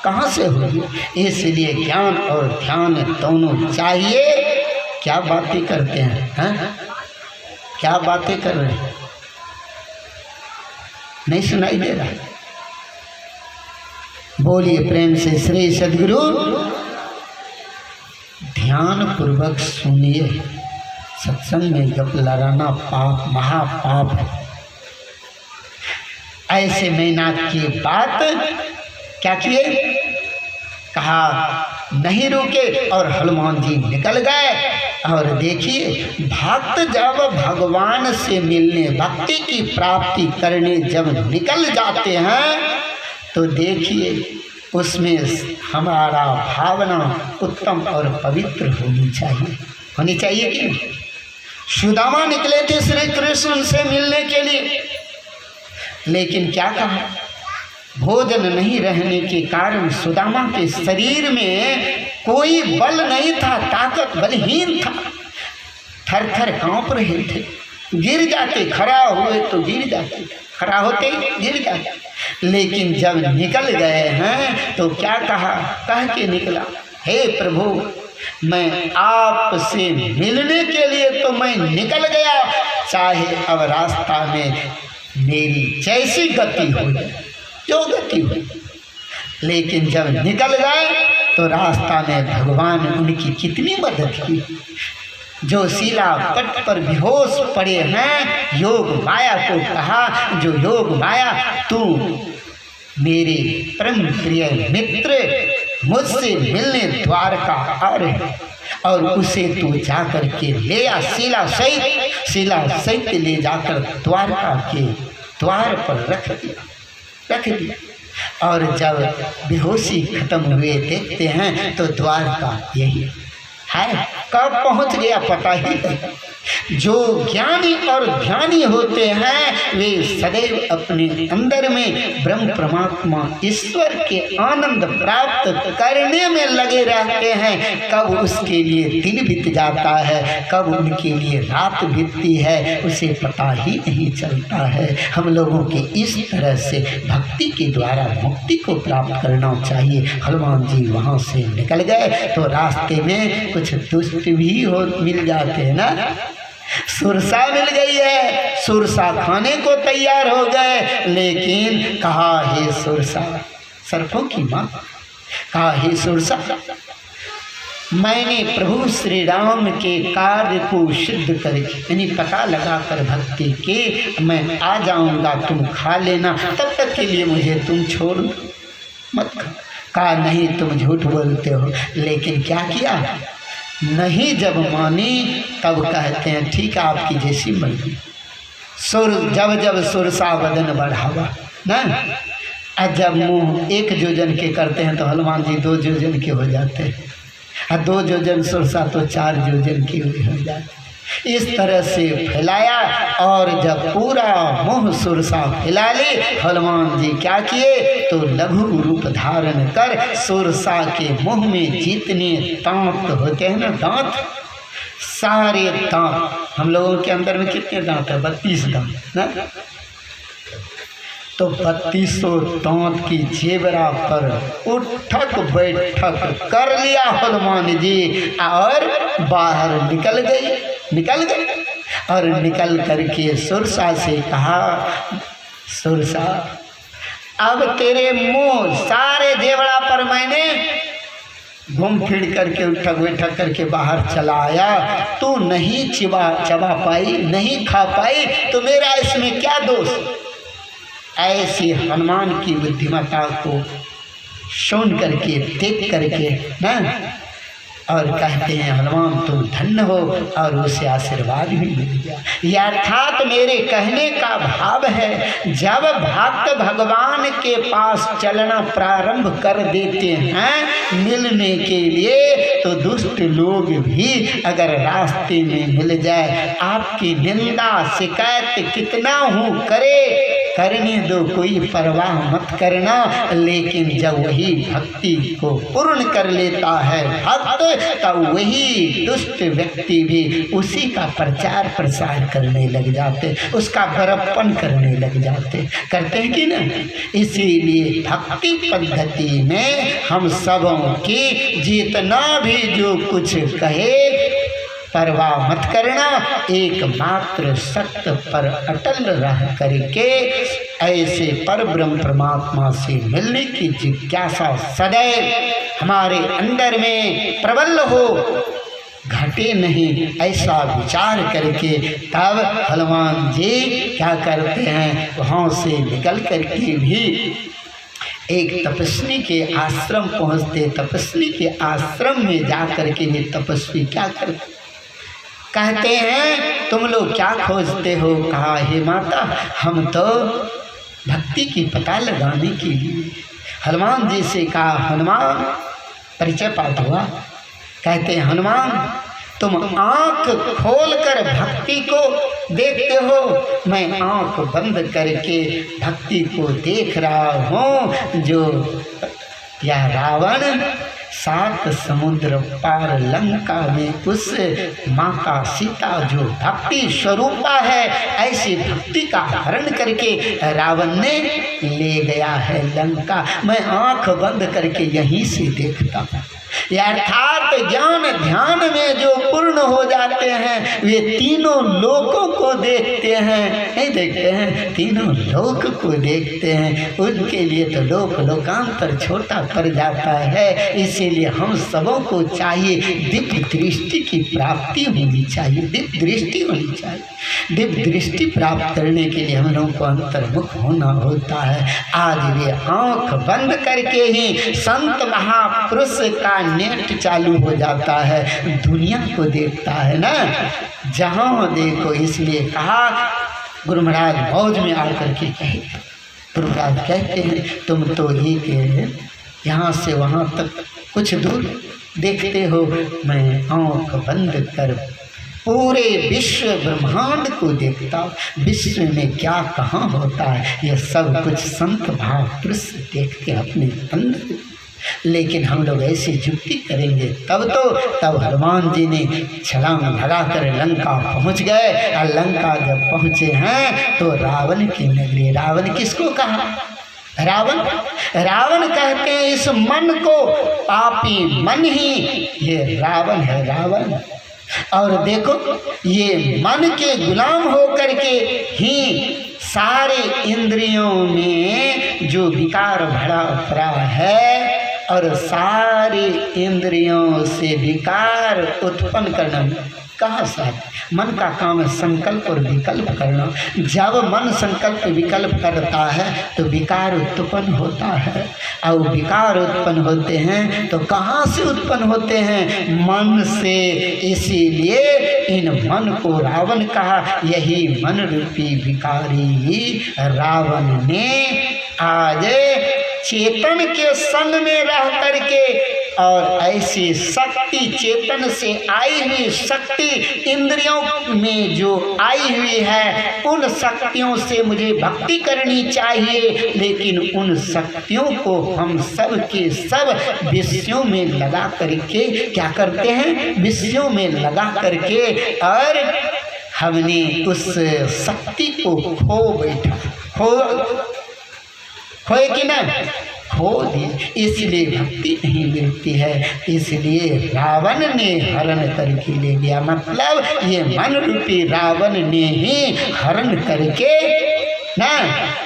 A: कहाँ से होगी। इसलिए ज्ञान और ध्यान दोनों चाहिए। क्या बातें करते हैं, क्या बातें कर रहे हैं? नहीं सुनाई दे रहा? बोलिए प्रेम से श्री सद्गुरु। ध्यान पूर्वक सुनिए, सत्संग में गप लड़ाना पाप, महापाप है। ऐसे मैनाक की बात क्या किए, कहा नहीं रुके और हनुमान जी निकल गए। और देखिए भक्त जब भगवान से मिलने, भक्ति की प्राप्ति करने जब निकल जाते हैं तो देखिए उसमें हमारा भावना उत्तम और पवित्र होनी चाहिए कि नहीं। सुदामा निकले थे श्री कृष्ण से मिलने के लिए, लेकिन क्या कहा, भोजन नहीं रहने के कारण सुदामा के शरीर में कोई बल नहीं था, ताकत बलहीन था, थर थर कांप रहे थे, गिर जाते, खड़ा हुए तो गिर जाते, खड़ा होते गिर जाते। लेकिन जब निकल गए हैं तो क्या कहा, कह के निकला, हे प्रभु मैं आपसे मिलने के लिए तो मैं निकल गया, चाहे अब रास्ता में मेरी जैसी गति हो जाए, जो गति हो, लेकिन जब निकल गए तो रास्ता में भगवान उनकी कितनी मदद की। जो शिला पट पर बेहोश पड़े हैं, योग माया को कहा, जो योग माया तू मेरे परम प्रिय मित्र मुझसे मिलने द्वारका आ रहे और उसे तू जाकर के ले आ, शिला सहित ले जाकर द्वारका के द्वार पर रख दिया। और जब बेहोशी खत्म हुए देखते हैं तो द्वारका यही है। कब पहुंच गया पता ही नहीं। जो ज्ञानी और ध्यानी होते हैं वे सदैव अपने अंदर में ब्रह्म परमात्मा ईश्वर के आनंद प्राप्त करने में लगे रहते हैं। कब उसके लिए दिन बीत जाता है, कब उनके लिए रात बीतती है, उसे पता ही नहीं चलता है। हम लोगों के इस तरह से भक्ति के द्वारा मुक्ति को प्राप्त करना चाहिए। हनुमान जी वहाँ से निकल गए तो रास्ते में कुछ दुष्ट भी मिल जाते हैं ना। सुरसा मिल गई है, सुरसा खाने को तैयार हो गए, लेकिन कहा हे सुरसा, सर्पों की माँ, कहा हे सुरसा, मैंने प्रभु श्री राम के कार्य को सिद्ध करके यानी पता लगा कर भक्ति के मैं आ जाऊंगा, तुम खा लेना, तब तक के लिए मुझे तुम छोड़ मत। कहा नहीं तुम झूठ बोलते हो। लेकिन क्या किया, नहीं जब मानी तब कहते हैं ठीक है आपकी जैसी मर्जी। सुर जब सुरसा बदन बढ़ावा ना, और जब मुँह 1 जोजन के करते हैं तो हनुमान जी 2 जोजन के हो जाते हैं, और 2 जोजन सुरसा तो 4 जोजन के हो जाते। इस तरह से फैलाया और जब पूरा मुंह सुरसा फैला ले, हनुमान जी क्या किए तो लघु रूप धारण कर सुरसा के मुंह में जितने दांत होते हैं ना, दांत, सारे दांत, हम लोगों के अंदर में कितने दांत है? 32 दांत ना, तो 3200 दांत की जेबरा पर उठक बैठक कर लिया हनुमान जी और बाहर निकल गए और निकल करके सुरसा से कहा, सुरसा अब तेरे मुंह सारे जेवड़ा पर मैंने घूम फिर करके उठक बैठक करके बाहर चला आया, तू नहीं चबा पाई, नहीं खा पाई, तो मेरा इसमें क्या दोष? ऐसी हनुमान की बुद्धिमत्ता को सुन करके देख करके ना, और कहते हैं हनुमान तुम धन्य हो, और उसे आशीर्वाद भी मिल गया। अर्थात मेरे कहने का भाव है, जब भक्त भगवान के पास चलना प्रारंभ कर देते हैं मिलने के लिए, तो दुष्ट लोग भी अगर रास्ते में मिल जाए, आपकी निंदा शिकायत कितना हो करे, करने दो, कोई परवाह मत करना, लेकिन जब वही भक्ति को पूर्ण कर लेता है भक्त, तब वही दुष्ट व्यक्ति भी उसी का प्रचार प्रसार करने लग जाते, उसका बड़प्पन करने लग जाते, करते हैं कि ना। इसीलिए भक्ति पद्धति में हम सबों की जितना भी जो कुछ कहे परवाह मत करना, एकमात्र सत्य पर अटल रह करके ऐसे पर ब्रह्म परमात्मा से मिलने की जिज्ञासा सदैव हमारे अंदर में प्रबल हो, घटे नहीं, ऐसा विचार करके तब हनुमान जी क्या करते हैं, वहाँ से निकल करके भी एक तपस्वी के आश्रम पहुँचते। तपस्वी के आश्रम में जा करके भी तपस्वी क्या करते, कहते हैं तुम लोग क्या खोजते हो? कहा हे माता, हम तो भक्ति की पता लगाने के लिए। हनुमान जी से कहा, हनुमान परिचय पाठ हुआ। कहते हैं हनुमान तुम आँख खोलकर भक्ति को देखते हो, मैं आँख बंद करके भक्ति को देख रहा हूँ। जो यह रावण 7 समुद्र पार लंका में उस माता सीता जो भक्ति स्वरूपा है, ऐसी भक्ति का हरण करके रावण ने ले गया है लंका। मैं आँख बंद करके यहीं से देखता हूँ। अर्थात ज्ञान ध्यान में जो पूर्ण हो जाते हैं वे तीनों लोकों को देखते हैं, नहीं देखते हैं, तीनों लोक को देखते हैं। उनके लिए तो लोकांतर छोटा पड़ जाता है। इसीलिए हम सबों को चाहिए दिव्य दृष्टि की प्राप्ति होनी चाहिए, दिव्य दृष्टि होनी चाहिए। दिव्य दृष्टि प्राप्त करने के लिए हम लोगों को अंतर्मुख होना होता है। आज वे आँख बंद करके ही संत महापुरुष का नेट चालू हो जाता है, दुनिया को देखता है ना, जहाँ देखो। इसलिए कहा गुरु महाराज मौज में आकर के कहे, गुरु महाराज कहते हैं तुम तो एक यहाँ से वहाँ तक कुछ दूर देखते हो, मैं आँख बंद कर पूरे विश्व ब्रह्मांड को देखता। विश्व में क्या कहाँ होता है ये सब कुछ संत महापुरुष देखते अपने अंदर। लेकिन हम लोग ऐसी युक्ति करेंगे तब हनुमान जी ने छलांग लगाकर लंका पहुंच गए। और लंका जब पहुंचे हैं तो रावण की नगरी, रावण किसको कहा? रावण कहते हैं इस मन को, पापी मन ही ये रावण है, रावण। और देखो ये मन के गुलाम होकर के ही सारे इंद्रियों में जो विकार भरा पड़ा है और सारी इंद्रियों से विकार उत्पन्न करना कहाँ साथ मन का काम है, संकल्प और विकल्प करना। जब मन संकल्प विकल्प करता है तो विकार उत्पन्न होता है, और विकार उत्पन्न होते हैं तो कहाँ से उत्पन्न होते हैं? मन से। इसीलिए इन मन को रावण कहा। यही मन रूपी विकारी ही रावण ने आज चेतन के संग में रह करके और ऐसी शक्ति चेतन से आई हुई शक्ति इंद्रियों में जो आई हुई है, उन शक्तियों से मुझे भक्ति करनी चाहिए। लेकिन उन शक्तियों को हम सब के सब विषयों में लगा करके क्या करते हैं, विषयों में लगा करके और हमने उस शक्ति को खो बैठा, खोए कि ना, खो दी, इसलिए भक्ति नहीं मिलती है। इसलिए रावण ने हरण करके ले लिया, मतलब ये मन रूपी रावण ने ही हरण करके ना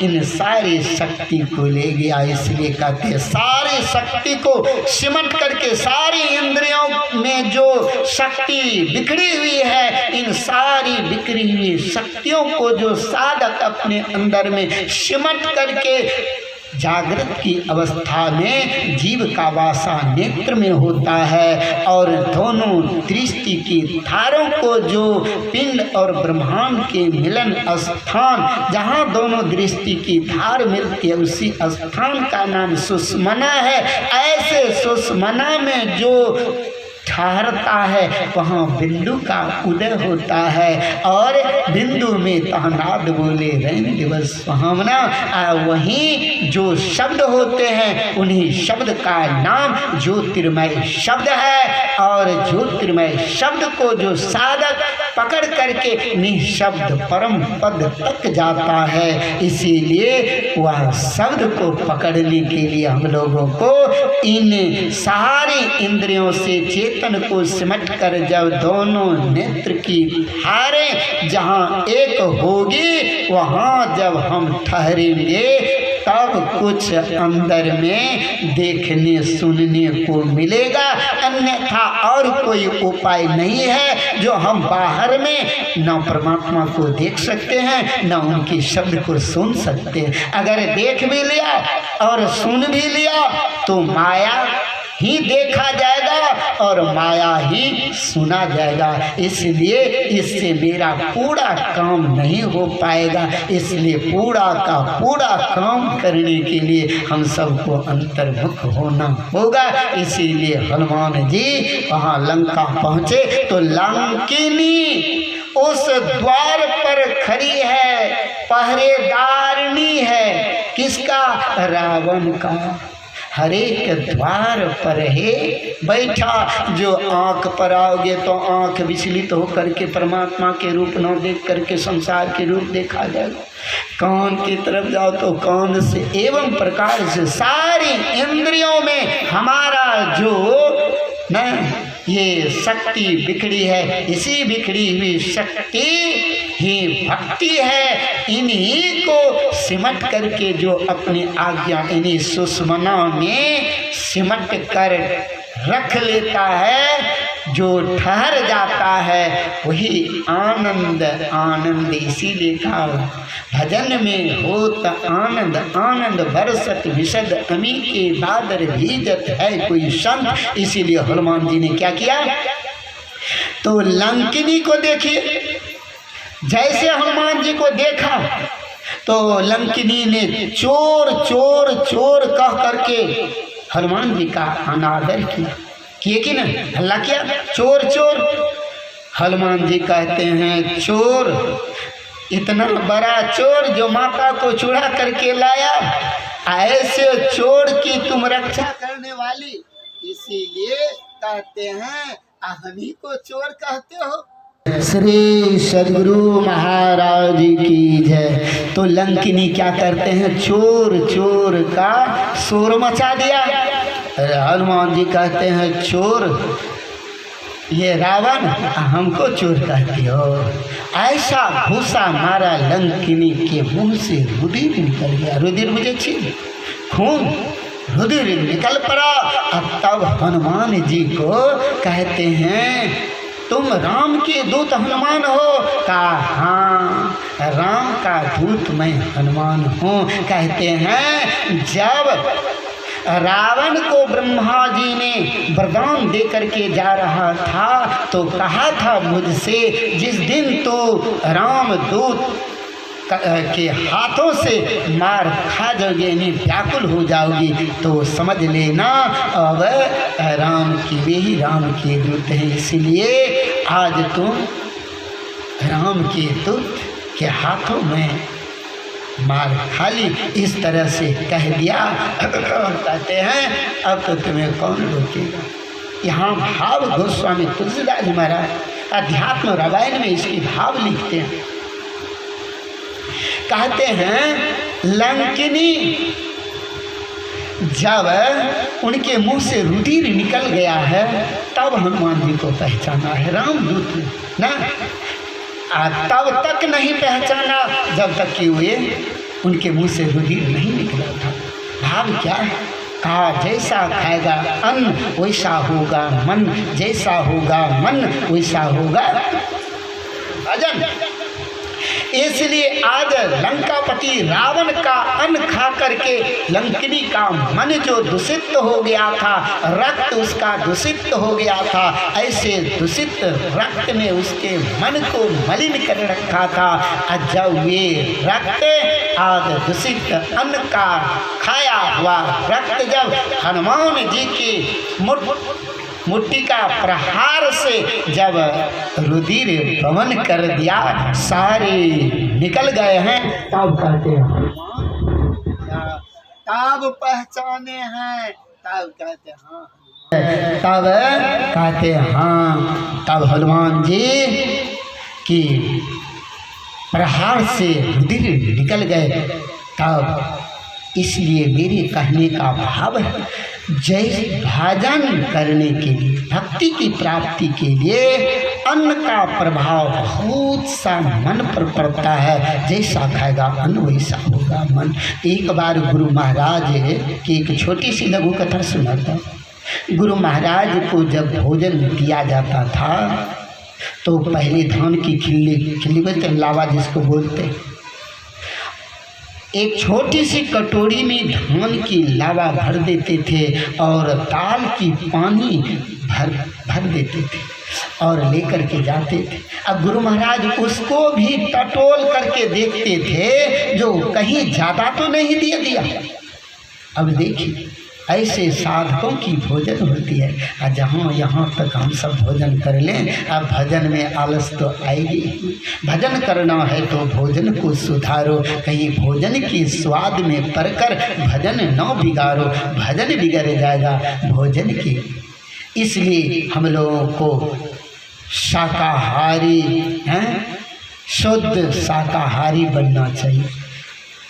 A: इन सारी शक्ति को ले गया। इसलिए कहते हैं सारी शक्ति को सिमट करके, सारी इंद्रियों में जो शक्ति बिखरी हुई है, इन सारी बिखरी हुई शक्तियों को जो साधक अपने अंदर में सिमट करके जागृत की अवस्था में जीव का वासा नेत्र में होता है, और दोनों दृष्टि की धारों को जो पिंड और ब्रह्मांड के मिलन स्थान, जहाँ दोनों दृष्टि की धार मिलती है, उसी स्थान का नाम सुषुम्ना है। ऐसे सुषुम्ना में जो ठहरता है वहाँ बिंदु का उदय होता है, और बिंदु में तहनाद बोले रैन दिवस सुहावना। वहीं जो शब्द होते हैं उन्हीं शब्द का नाम ज्योतिर्मय शब्द है, और ज्योतिर्मय शब्द को जो साधक पकड़ करके निःशब्द परम पद तक जाता है। इसीलिए वह शब्द को पकड़ने के लिए हम लोगों को इन सारी इंद्रियों से चेतन को सिमट कर जब दोनों नेत्र की धारें जहाँ एक होगी, वहाँ जब हम ठहरेंगे तब कुछ अंदर में देखने सुनने को मिलेगा। अन्यथा और कोई उपाय नहीं है जो हम बाहर में न परमात्मा को देख सकते हैं, न उनके शब्द को सुन सकते हैं। अगर देख भी लिया और सुन भी लिया तो माया ही देखा जाएगा और माया ही सुना जाएगा। इसलिए इससे मेरा पूरा काम नहीं हो पाएगा। इसलिए पूरा का पूरा काम करने के लिए हम सबको अंतर्मुख होना होगा। इसीलिए हनुमान जी वहाँ लंका पहुँचे तो लंकिनी उस द्वार पर खड़ी है, पहरेदारनी है। किसका? रावण का। हर एक द्वार पर है बैठा। जो आँख पर आओगे तो आँख विचलित होकर के परमात्मा के रूप न देख करके संसार के रूप देखा जाएगा। कान की तरफ जाओ तो कान से, एवं प्रकार से सारी इंद्रियों में हमारा जो न ये शक्ति बिखरी है, इसी बिखरी हुई शक्ति ही भक्ति है। इन्हीं को सिमट करके जो अपनी आज्ञा इन्हीं सुषुम्ना में सिमट कर रख लेता है, जो ठहर जाता है वही आनंद आनंद। इसीलिए कहा भजन में होत आनंद आनंद बरसत विशद अमी के बादर भीजत है कोई संत। इसीलिए हनुमान जी ने क्या किया, तो लंकिनी को देखिए। जैसे हनुमान जी को देखा तो लंकिनी ने चोर चोर चोर कह करके हनुमान जी का अनादर किए कि नहीं, हल्ला किया, चोर चोर। हनुमान जी कहते हैं चोर, इतना बड़ा चोर जो माता को चुरा करके लाया, ऐसे चोर की तुम रक्षा करने वाली, इसीलिए कहते हैं हमी को चोर कहते हो। श्री सद्गुरु महाराज की जय। तो लंकिनी क्या करते हैं, चोर चोर का शोर मचा दिया। हनुमान जी कहते हैं चोर, ये रावण हमको चोर कहती हो। ऐसा घूसा मारा लंकिनी के मुंह से रुधिर निकल गया। रुधिर मुझे छीन, खून रुधिर निकल पड़ा। अब तब हनुमान जी को कहते हैं तुम राम के दूत हनुमान हो? कहा हाँ, राम का दूत मैं हनुमान हूँ। कहते हैं जब रावण को ब्रह्मा जी ने वरदान दे करके जा रहा था तो कहा था मुझसे, जिस दिन तो राम दूत के हाथों से मार खा जाओगे, यानी व्याकुल हो जाओगी, तो समझ लेना अब राम की वे ही राम के दूत हैं। इसलिए आज तुम राम के दूत के हाथों में मार खा ली। इस तरह से कह दिया और कहते हैं अब तो तुम्हें कौन रोकेगा। यहाँ भाव गोस्वामी तुलसीदास महाराज अध्यात्म रामायण में इसकी भाव लिखते हैं। कहते हैं लंकिनी जब उनके मुंह से रुधिर निकल गया है तब हनुमान जी को पहचाना है रामदूत ना, तब तक नहीं पहचाना जब तक कि वे उनके मुंह से रुधिर नहीं निकला था। भाव क्या है? कहा जैसा खाएगा अन्न वैसा होगा मन, जैसा होगा मन वैसा होगा भजन। इसलिए आज लंकापति रावण का अन्न खा करके लंकिनी का मन जो दूषित हो गया था, रक्त उसका दूषित हो गया था, ऐसे दूषित रक्त में उसके मन को मलिन कर रखा था। और जब वे रक्त आज दूषित अन्न का खाया हुआ रक्त जब हनुमान जी की मुट्ठी का प्रहार से जब रुधिर भवन कर दिया, सारे निकल गए हैं, तब कहते हैं तब पहचाने हैं, तब कहते हाँ, तब कहते हाँ, तब हनुमान जी की प्रहार से रुधिर निकल गए। तब इसलिए मेरे कहने का भाव है, जय भजन करने के लिए, भक्ति की प्राप्ति के लिए अन्न का प्रभाव बहुत सा मन पर पड़ता है। जैसा खाएगा अन्न वैसा होगा मन। एक बार गुरु महाराज की एक छोटी सी लघु कथा सुनाता। गुरु महाराज को जब भोजन दिया जाता था तो पहले धान की खिल्ली बोलते लावा जिसको बोलते, एक छोटी सी कटोरी में धान की लावा भर देते थे और दाल की पानी भर देते थे और लेकर के जाते थे। अब गुरु महाराज उसको भी टटोल करके देखते थे जो कहीं ज़्यादा तो नहीं दिया। अब देखिए ऐसे साधकों की भोजन होती है। और जहाँ यहाँ तक हम सब भोजन कर लें, अब भजन में आलस तो आएगी। भजन करना है तो भोजन को सुधारो, कहीं भोजन की स्वाद में पड़कर भजन न बिगाड़ो, भजन बिगड़ जाएगा भोजन की। इसलिए हम लोगों को शाकाहारी हैं, शुद्ध शाकाहारी बनना चाहिए।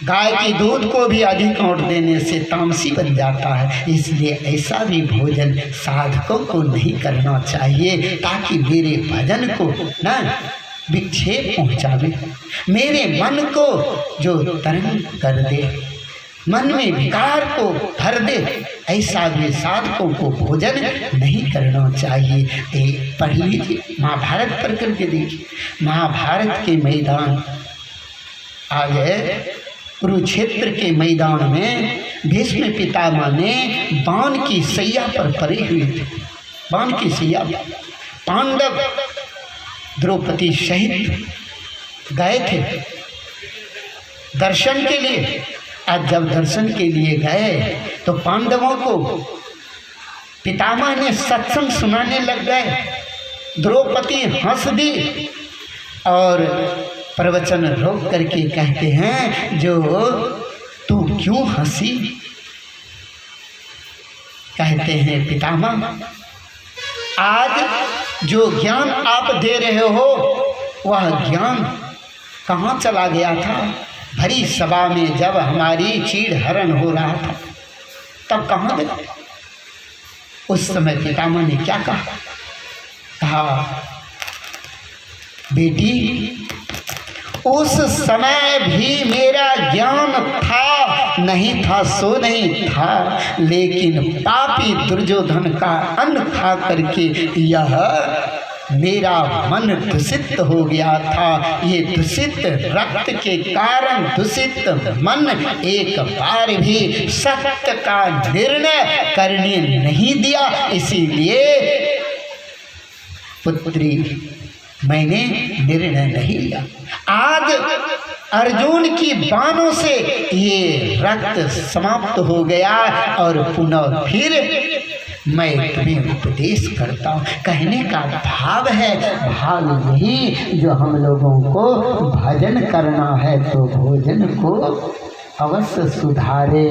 A: गाय के दूध को भी अधिक औंठ देने से तामसी बन जाता है। इसलिए ऐसा भी भोजन साधकों को नहीं करना चाहिए ताकि मेरे भजन को ना विक्षेप पहुँचावे, मेरे मन को जो तरंग कर दे, मन में विकार को भर दे। ऐसा भी साधकों को भोजन नहीं करना चाहिए। पढ़ लीजिए महाभारत पढ़ करके देखिए। महाभारत के मैदान आ गए, कुरुक्षेत्र के मैदान में भीष्म पितामह ने बाण की सैया पर पड़े हुए थे। बाण की सैया पांडव द्रौपदी सहित गए थे दर्शन के लिए। आज जब दर्शन के लिए गए तो पांडवों को पितामह ने सत्संग सुनाने लग गए। द्रौपदी हंस दी और प्रवचन रोक करके कहते हैं, जो तू क्यों हंसी? कहते हैं पितामह, आज जो ज्ञान आप दे रहे हो वह ज्ञान कहाँ चला गया था? भरी सभा में जब हमारी चीड़ हरण हो रहा था तब कहाँ गया? उस समय पितामह ने क्या कहा, बेटी उस समय भी मेरा ज्ञान था, नहीं था सो नहीं था, लेकिन पापी दुर्योधन का अन्न खा करके यह मेरा मन दूषित हो गया था। ये दूषित रक्त के कारण दूषित मन एक बार भी सत्य का निर्णय करने नहीं दिया। इसीलिए पुत्री मैंने निर्णय नहीं लिया। आज अर्जुन की बाणों से ये रक्त समाप्त हो गया और पुनः फिर मैं तुम्हें उपदेश करता हूँ। कहने का भाव है, भाव यही जो हम लोगों को भजन करना है तो भोजन को अवश्य सुधारे।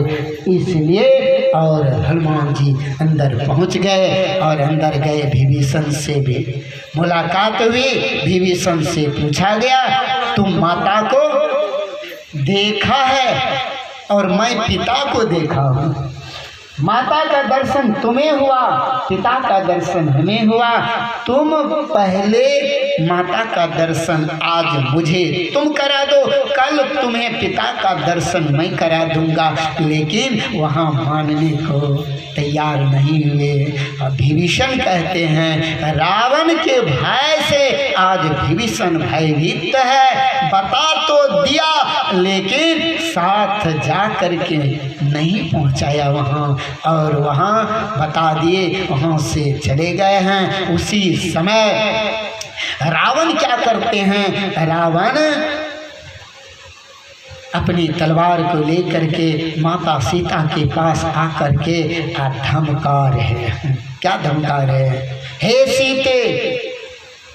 A: इसलिए और हनुमान जी अंदर पहुंच गए और अंदर गए। विभीषण से भी मुलाकात हुई। विभीषण से पूछा गया, तुम माता को देखा है और मैं पिता को देखा हूँ। माता का दर्शन तुम्हें हुआ, पिता का दर्शन हमें हुआ। तुम पहले माता का दर्शन आज मुझे तुम करा दो, कल तुम्हें पिता का दर्शन मैं करा दूंगा। लेकिन वहाँ मानने को तैयार नहीं हुए। विभीषण कहते हैं, रावण के भय से आज विभीषण भयभीत है। बता तो दिया लेकिन साथ जा कर के नहीं पहुंचाया वहाँ, और वहाँ बता दिए, वहाँ से चले गए हैं। उसी समय रावण क्या करते हैं, रावण अपनी तलवार को लेकर के माता सीता के पास आकर के धमका रहे हैं। क्या धमका रहे हैं, हे सीते।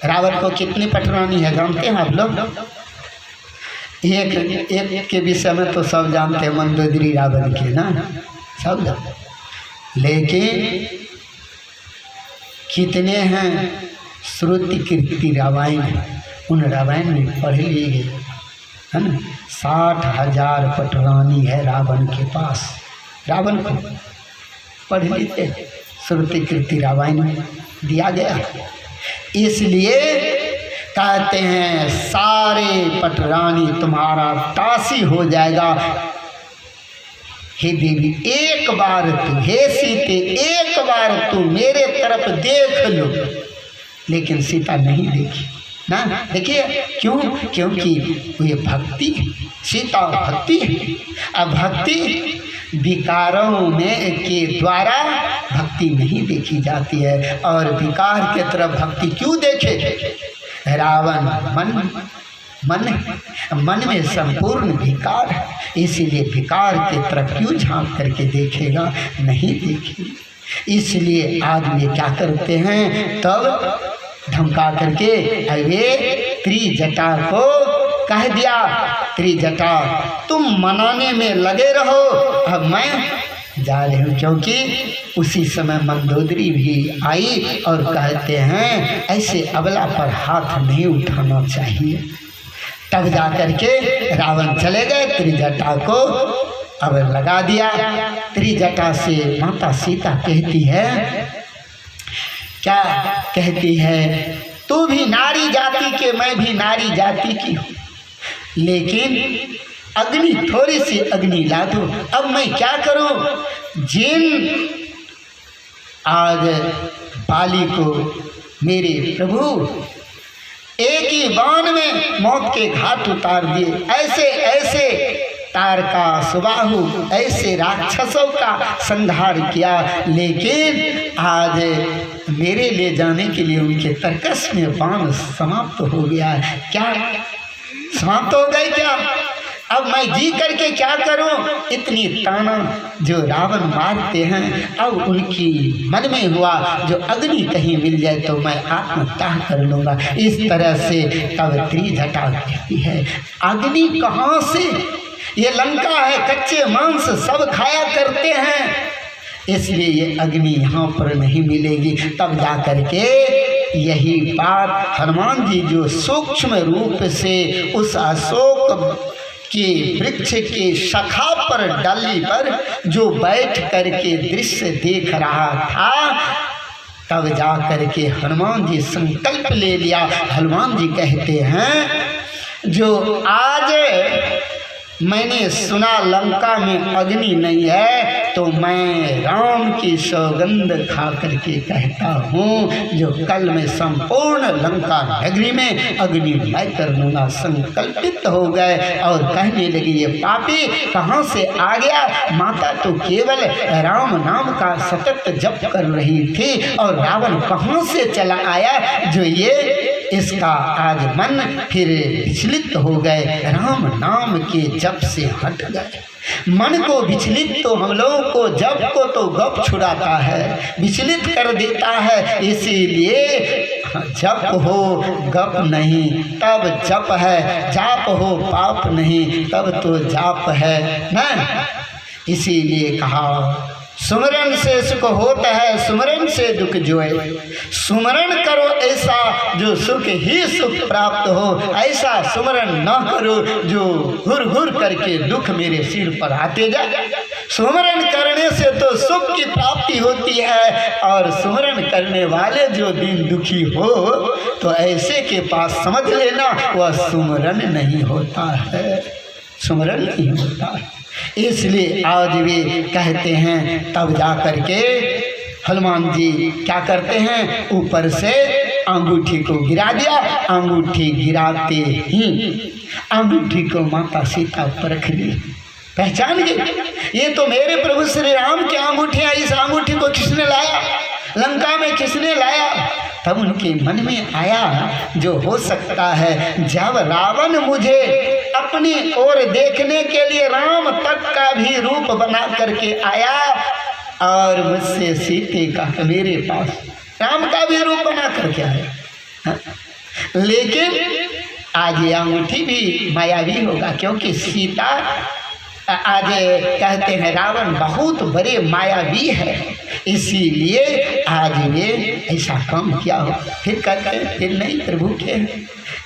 A: रावण को कितनी पटरानी है जानते हैं आप लोग? एक के विषय में तो सब जानते हैं, मंदोदरी रावण के ना, सब जानते। लेकिन कितने हैं श्रुति कीर्ति रामायण, उन रामायण में पढ़ लिए है ना। 60,000 पटरानी है रावण के पास। रावण को पढ़ लीजिए, श्रुति कीर्ति रामायण में दिया गया। इसलिए कहते हैं सारे पटरानी तुम्हारा दासी हो जाएगा। हे देवी एक बार तू, हे सीते एक बार तू मेरे तरफ देख लो। लेकिन सीता नहीं देखी ना। देखिए क्यों? क्योंकि ये भक्ति, सीता भक्ति। अब भक्ति विकारों में के द्वारा भक्ति नहीं देखी जाती है। और विकार के तरफ भक्ति क्यों देखे? रावण मन में संपूर्ण विकार है, इसीलिए विकार की तरफ क्यों झांक करके देखेगा? नहीं देखेगा। इसलिए आदमी क्या करते हैं, तब धमका करके अरे त्रिजटा को कह दिया, त्रिजटा तुम मनाने में लगे रहो, अब मैं जा रही हूँ। क्योंकि उसी समय मंदोदरी भी आई और कहते हैं ऐसे अबला पर हाथ नहीं उठाना चाहिए। तब जा करके रावण चले गए, त्रिजटा को अब लगा दिया। त्रिजटा से माता सीता कहती है, क्या कहती है, तू भी नारी जाति के, मैं भी नारी जाति की हूँ, लेकिन अग्नि थोड़ी सी अग्नि ला दो। अब मैं क्या करूं? जिन आज बाली को मेरे प्रभु एक ही बाण में मौत के घाट उतार दिए, ऐसे ऐसे तारका सुबाहु ऐसे राक्षसों का संहार किया, लेकिन आज मेरे ले जाने के लिए उनके तर्कस में बाण समाप्त हो गया। क्या समाप्त हो गए क्या? अब मैं जी करके क्या करूं? इतनी ताना जो रावण मारते हैं, अब उनकी मन में हुआ जो अग्नि कहीं मिल जाए तो मैं आत्महत्या कर लूँगा। इस तरह से तब त्रिजटा कहती है, अग्नि कहाँ से? ये लंका है, कच्चे मांस सब खाया करते हैं, इसलिए ये अग्नि यहाँ पर नहीं मिलेगी। तब जा करके यही बात हनुमान जी जो सूक्ष्म रूप से उस अशोक के वृक्ष के शाखा पर, डाली पर जो बैठ करके दृश्य देख रहा था, तब जा करके हनुमान जी संकल्प ले लिया। हनुमान जी कहते हैं, जो आज मैंने सुना लंका में अग्नि नहीं है, तो मैं राम की सौगंध खा करके कहता हूँ, जो कल में संपूर्ण लंका नगरी में अग्नि मैं कर लूँगा। संकल्पित हो गए और कहने लगी, ये पापी कहाँ से आ गया? माता तो केवल राम नाम का सतत जप कर रही थी, और रावण कहाँ से चला आया जो ये इसका आज मन फिर विचलित हो गए, राम नाम के जप से हट गए। मन को विचलित तो हम लोगों को जप को तो गप छुड़ाता है, विचलित कर देता है। इसीलिए जप हो गप नहीं तब जप है, जाप हो पाप नहीं तब तो जाप है ना। इसीलिए कहा सुमरन से सुख होता है, सुमरन से दुख जोए। सुमरन करो ऐसा जो सुख ही सुख प्राप्त हो, ऐसा सुमरन न करो जो घुर घुर करके दुख मेरे सिर पर आते जाए। सुमरन करने से तो सुख की प्राप्ति होती है, और सुमरन करने वाले जो दिन दुखी हो तो ऐसे के पास समझ लेना वह सुमरन नहीं होता है, सुमरन नहीं होता है। इसलिए आज वे कहते हैं, तब जा कर के हनुमान जी क्या करते हैं, ऊपर से अंगूठी को गिरा दिया। अंगूठी गिराते ही अंगूठी को माता सीता परख ली, पहचान गई ये तो मेरे प्रभु श्री राम की अंगूठी है। इस अंगूठी को किसने लाया, लंका में किसने लाया? तब उनके मन में आया जो हो सकता है, जब रावण मुझे अपनी ओर देखने के लिए राम तक का भी रूप बना करके आया और मुझसे सीते का मेरे पास राम का भी रूप बना करके आया, लेकिन आज ये अंगूठी भी मायावी होगा, क्योंकि सीता आज कहते हैं रावण बहुत बड़े मायावी है, इसीलिए आज वे ऐसा काम किया हो। फिर कहते हैं फिर नहीं प्रभु के,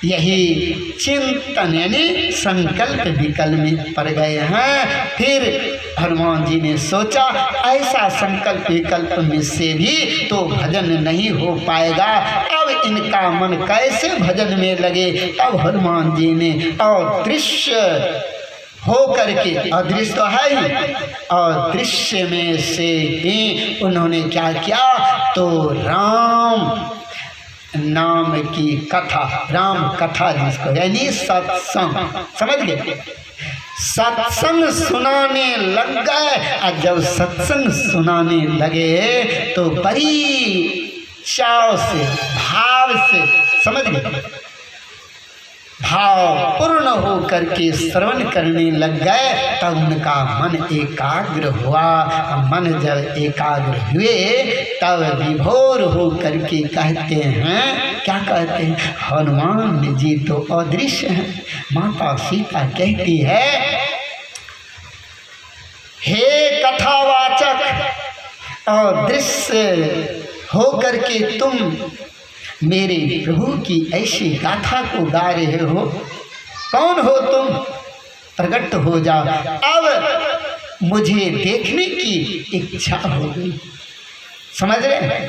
A: यही चिंतन यानी संकल्प विकल्प में पड़ गए हैं। फिर हनुमान जी ने सोचा ऐसा संकल्प विकल्प में से भी तो भजन नहीं हो पाएगा, अब इनका मन कैसे भजन में लगे। तब हनुमान जी ने अदृश्य हो करके, अदृश्य तो है ही, और दृश्य में से भी उन्होंने क्या किया, तो राम नाम की कथा, राम कथा जिसको यानी सत्संग, समझ गए, सत्संग सुनाने लग गए। और जब सत्संग सुनाने लगे तो बड़ी चाव से, भाव से, समझ गए, भाव पूर्ण हो करके श्रवण करने लग गए। तब उनका मन एकाग्र हुआ। मन जब एकाग्र हुए तब विभोर हो करके कहते हैं, क्या कहते हैं, हनुमान जी तो अदृश्य हैं। माता सीता कहती है, हे कथावाचक और दृश्य हो करके तुम मेरे प्रभु की ऐसी गाथा को गा रहे हो, कौन हो तुम, प्रकट हो जाओ। अब मुझे देखने की इच्छा हो गई, समझ रहे,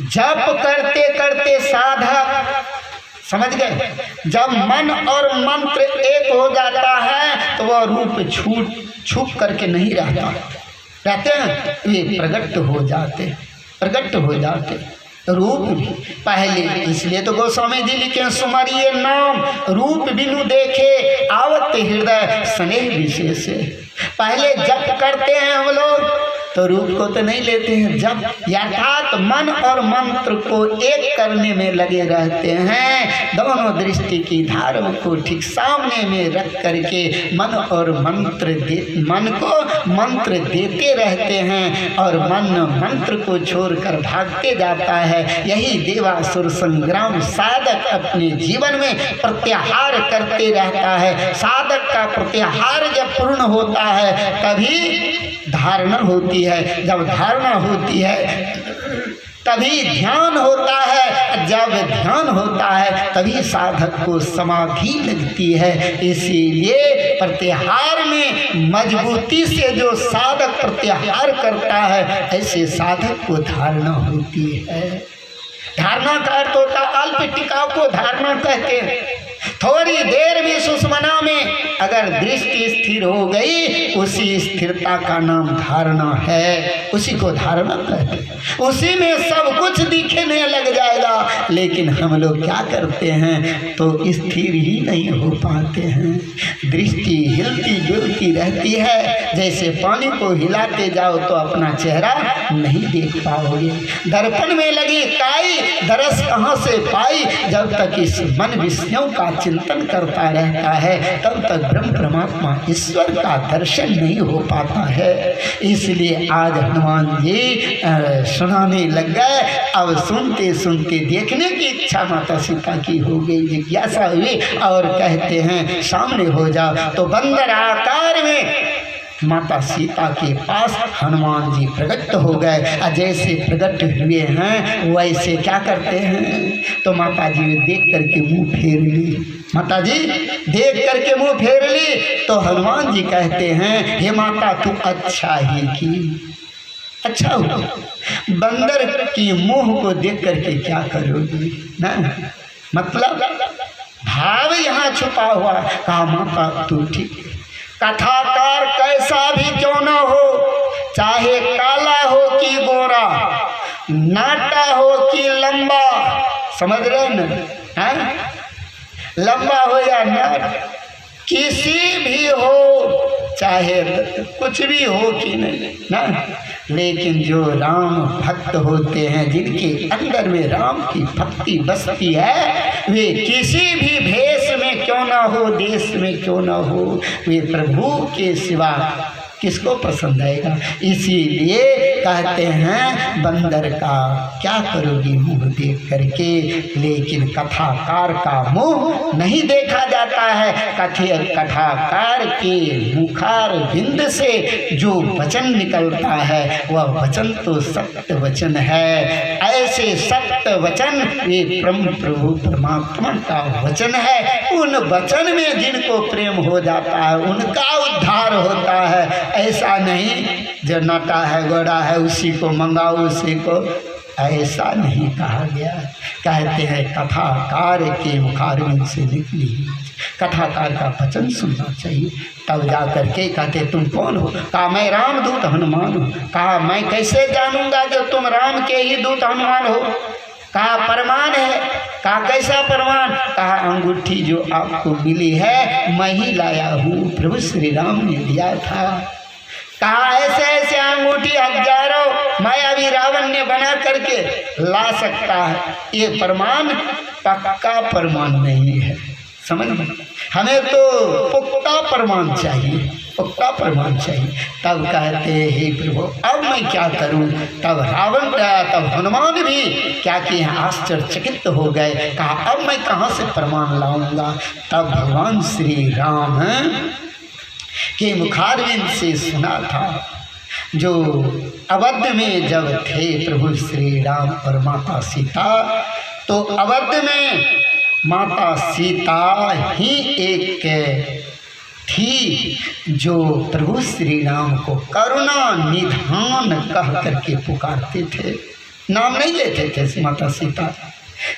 A: जप करते करते साधक, समझ गए, जब मन और मंत्र एक हो जाता है तो वह रूप छूट करके नहीं रहते हैं, वे प्रकट हो जाते, प्रकट हो जाते रूप भी। पहले इसलिए तो गोस्वामी जी लिखे, सुमरिये नाम रूप बिनु देखे आवत हृदय स्नेह विशेष। पहले जप करते हैं हम लोग तो रूप को तो नहीं लेते हैं, जब यथार्थ मन और मंत्र को एक करने में लगे रहते हैं। दोनों दृष्टि की धारों को ठीक सामने में रख करके मन और मन को मंत्र देते रहते हैं और मन मंत्र को छोड़कर भागते जाता है। यही देवासुर संग्राम साधक अपने जीवन में प्रत्याहार करते रहता है। साधक का प्रत्याहार जब पूर्ण होता है तभी धारणा होती है, जब धारणा होती है तभी ध्यान होता है, जब ध्यान होता है तभी साधक को समाधि लगती है। इसीलिए प्रत्याहार में मजबूती से जो साधक प्रत्याहार करता है ऐसे साधक को धारणा होती है। धारणा का अर्थ होता है अल्प टिकाव को धारणा कहते हैं। थोड़ी देर भी सुषुम्ना में अगर दृष्टि स्थिर हो गई, उसी स्थिरता का नाम धारणा है, उसी को धारणा कहते हैं। उसी में सब कुछ दिखने लग जाएगा। लेकिन हम लोग क्या करते हैं, तो स्थिर ही नहीं हो पाते हैं। दृष्टि हिलती डुलती रहती है, जैसे पानी को हिलाते जाओ तो अपना चेहरा नहीं देख पाओगे। दर्पण में लगी काई दरस कहाँ से पाई, जब तक इस मन विषयों का चिंतन करता रहता है तब तक ब्रह्म परमात्मा ईश्वर का दर्शन नहीं हो पाता है। इसलिए आज हनुमान जी सुनाने लग गए। अब सुनते सुनते देखने की इच्छा माता सीता की हो गई, जिज्ञासा हुई और कहते हैं सामने हो जाओ। तो बंदर आकार में माता सीता के पास हनुमान जी प्रकट हो गए। जैसे प्रकट हुए हैं वैसे क्या करते हैं, तो माता जी देख करके मुंह फेर ली। माता जी देख करके मुंह फेर ली तो हनुमान जी कहते हैं, हे माता तू अच्छा ही की, अच्छा हुआ। बंदर की मुंह को देख करके क्या करोगी ना, मतलब भाव यहाँ छुपा हुआ। कहा माता तू ठीक, कथाकार कैसा भी क्यों न हो, चाहे काला हो कि गोरा, नाटा हो कि लंबा, समझ रहे न, लंबा हो या नाट, किसी भी हो, चाहे कुछ भी हो कि नहीं ना, लेकिन जो राम भक्त होते हैं, जिनके अंदर में राम की भक्ति बसती है, वे किसी भी भेष में क्यों ना हो, देश में क्यों ना हो, वे प्रभु के सिवा किसको पसंद आएगा। इसीलिए कहते हैं बंदर का क्या करोगी मुंह देख करके, लेकिन कथाकार का मुंह नहीं देखा जाता है। कथाकार के मुखार बिंद से जो वचन निकलता है वह वचन तो सत्य वचन है। ऐसे सत्य वचन ये प्रभु परमात्मा का वचन है। उन वचन में जिनको प्रेम हो जाता है उनका उद्धार होता है। ऐसा नहीं जो नाटा है गोरा है उसी को मंगाओ उसी को, ऐसा नहीं कहा गया। कहते हैं कथाकार के मुखारबिंद से निकली, कथाकार का वचन सुनना चाहिए। तब जा करके कहते तुम कौन हो। कहा मैं रामदूत हनुमान हूँ। कहा मैं कैसे जानूंगा जो तुम राम के ही दूत हनुमान हो। कहा प्रमाण है। कहा कैसा प्रमाण। कहा अंगूठी जो आपको मिली है मैं ही लाया हूँ, प्रभु श्री राम ने दिया था। कहा ऐसे ऐसे अंगूठी हजारों मायावी रावण ने बना करके ला सकता है, ये प्रमाण पक्का प्रमाण नहीं है। समझ में, हमें तो पुख्ता प्रमाण चाहिए, पुख्ता प्रमाण चाहिए। तब कहते हे प्रभु अब मैं क्या करूं। तब रावण तब हनुमान भी क्या किए आश्चर्यचकित हो गए। कहा अब मैं कहाँ से प्रमाण लाऊंगा। तब भगवान श्री राम के मुखारविंद से सुना था, जो अवध में जब थे प्रभु श्री राम और माता सीता, तो अवध में माता सीता ही एक थी जो प्रभु श्री राम को करुणा निधान कह करके पुकारते थे। नाम नहीं लेते थे माता सीता,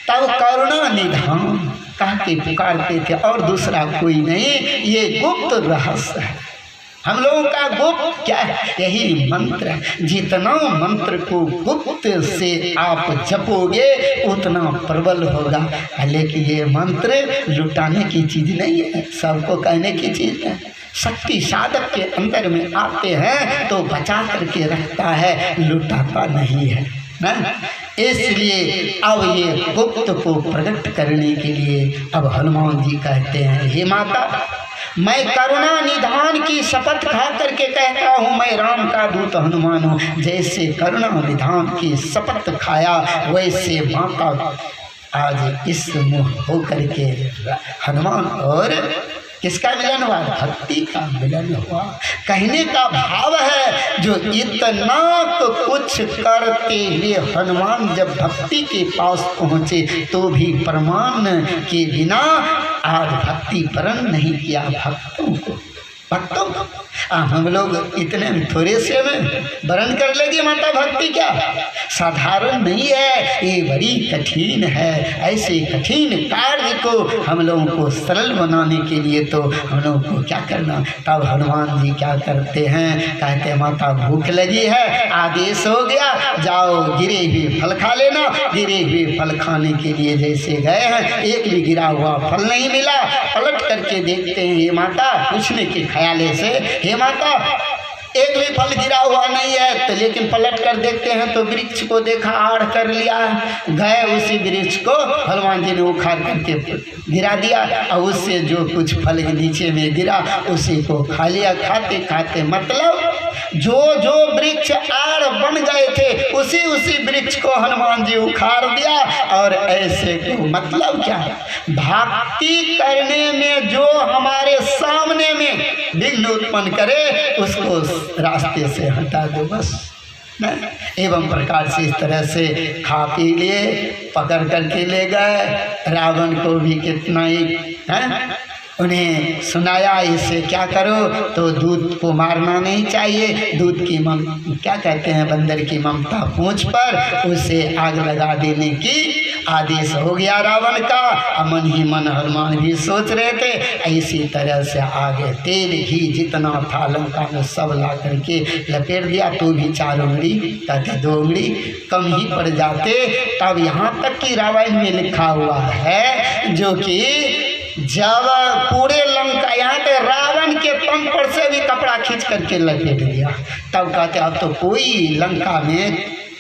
A: तब करुणा निधान कह के पुकारते थे। और दूसरा कोई नहीं, ये गुप्त रहस्य है हम लोगों का। गुप्त क्या है, यही मंत्र है। जितना मंत्र को गुप्त से आप जपोगे उतना प्रबल होगा। लेकिन ये मंत्र लुटाने की चीज़ नहीं है, सबको कहने की चीज़ है। शक्ति साधक के अंदर में आते हैं तो बचा करके रखता है, लुटाता नहीं है ना। इसलिए अब ये गुप्त को प्रकट करने के लिए अब हनुमान जी कहते हैं हे माता मैं करुणा निधान की शपथ खा करके कहता हूँ मैं राम का दूत हनुमान हूँ। जैसे करुणा निधान की शपथ खाया वैसे माता आज इस मुँह हो करके हनुमान और किसका मिलन हुआ, भक्ति का मिलन हुआ। कहने का भाव है जो इतना कुछ करते हुए हनुमान जब भक्ति के पास पहुँचे तो भी प्रमाण के बिना आज भक्ति वरण नहीं किया भक्तों को। हम लोग इतने थोड़े से में वर्ण कर लेंगे माता भक्ति क्या? साधारण नहीं है, ये बड़ी कठिन है। ऐसे कठिन कार्य को हम लोगों को सरल बनाने के लिए तो हम लोगों को क्या करना? तब हनुमान जी क्या करते हैं, कहते माता भूख लगी है, आदेश हो गया, जाओ गिरे हुए फल खा लेना। गिरे हुए फल खाने के लिए जैसे गए हैं, एक भी गिरा हुआ फल नहीं मिला। पलट करके देखते हैं, हे माता, पूछने के ख्याले से, हे माता एक भी फल गिरा हुआ नहीं है। तो लेकिन पलट कर देखते हैं तो वृक्ष को देखा, आड़ कर लिया। गए उसी वृक्ष को हनुमान जी ने उखाड़ करके गिरा दिया और उससे जो कुछ फल नीचे में गिरा उसी को खा लिया। खाते खाते मतलब जो जो वृक्ष आड़ बन गए थे उसी वृक्ष को हनुमान जी उखाड़ दिया। और ऐसे को मतलब क्या? भक्ति करने में जो हमारे सामने में विघ्न उत्पन्न करे उसको रास्ते से हटा दो बस। एवं प्रकार से इस तरह से खा पी लिए, पकड़ करके ले गए। रावण को भी कितना ही है उन्हें सुनाया, इसे क्या करो, तो दूध को मारना नहीं चाहिए। दूध की क्या कहते हैं, बंदर की ममता पूंछ पर उसे आग लगा देने की आदेश हो गया रावण का। मन ही मन हनुमान भी सोच रहे थे। इसी तरह से आगे तेल घी जितना था लंका में सब ला करके लपेट दिया। तो भी 4 उंगली कहते 2 उंगली कम ही पड़ जाते। तब यहाँ तक कि रामायण में लिखा हुआ है जो कि जब पूरे लंका, यहाँ पे रावण के तन पर से भी कपड़ा खींच करके लपेट दिया। तब कहते अब तो कोई लंका में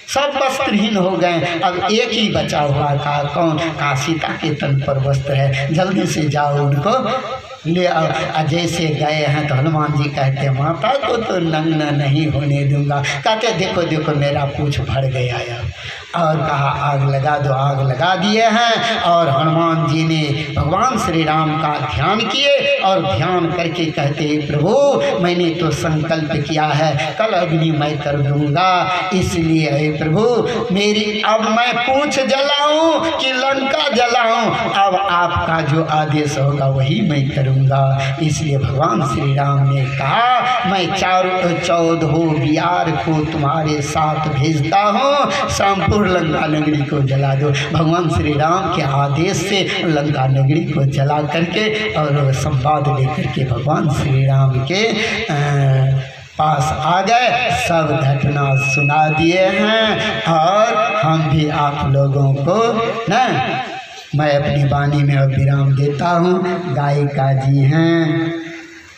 A: सब वस्त्रहीन हो गए, अब एक ही बचा हुआ था। कौन? का सीता के तन पर वस्त्र है, जल्दी से जाओ उनको ले आओ। जैसे गए हैं तो हनुमान जी कहते माता को तो नग्न नहीं होने दूंगा। कहते देखो देखो मेरा पूंछ भर गया है। और कहा आग लगा दो, आग लगा दिए हैं। और हनुमान जी ने भगवान श्री राम का ध्यान किए और ध्यान करके कहते प्रभु मैंने तो संकल्प किया है कल अग्नि मैं कर दूंगा, इसलिए हे प्रभु मेरी अब मैं पूंछ जलाऊं कि लंका जलाऊं, अब आपका जो आदेश होगा वही मैं करूंगा। इसलिए भगवान श्री राम ने कहा मैं 14 बियार को तुम्हारे साथ भेजता हूँ, संपूर्ण लंका नगरी को जला दो। भगवान श्री राम के आदेश से लंका नगरी को जला करके और संवाद लेकर के भगवान श्री राम के पास आ गए। सब घटना सुना दिए हैं। और हम भी आप लोगों को न मैं अपनी वाणी में अब विराम देता हूँ। गायिका जी हैं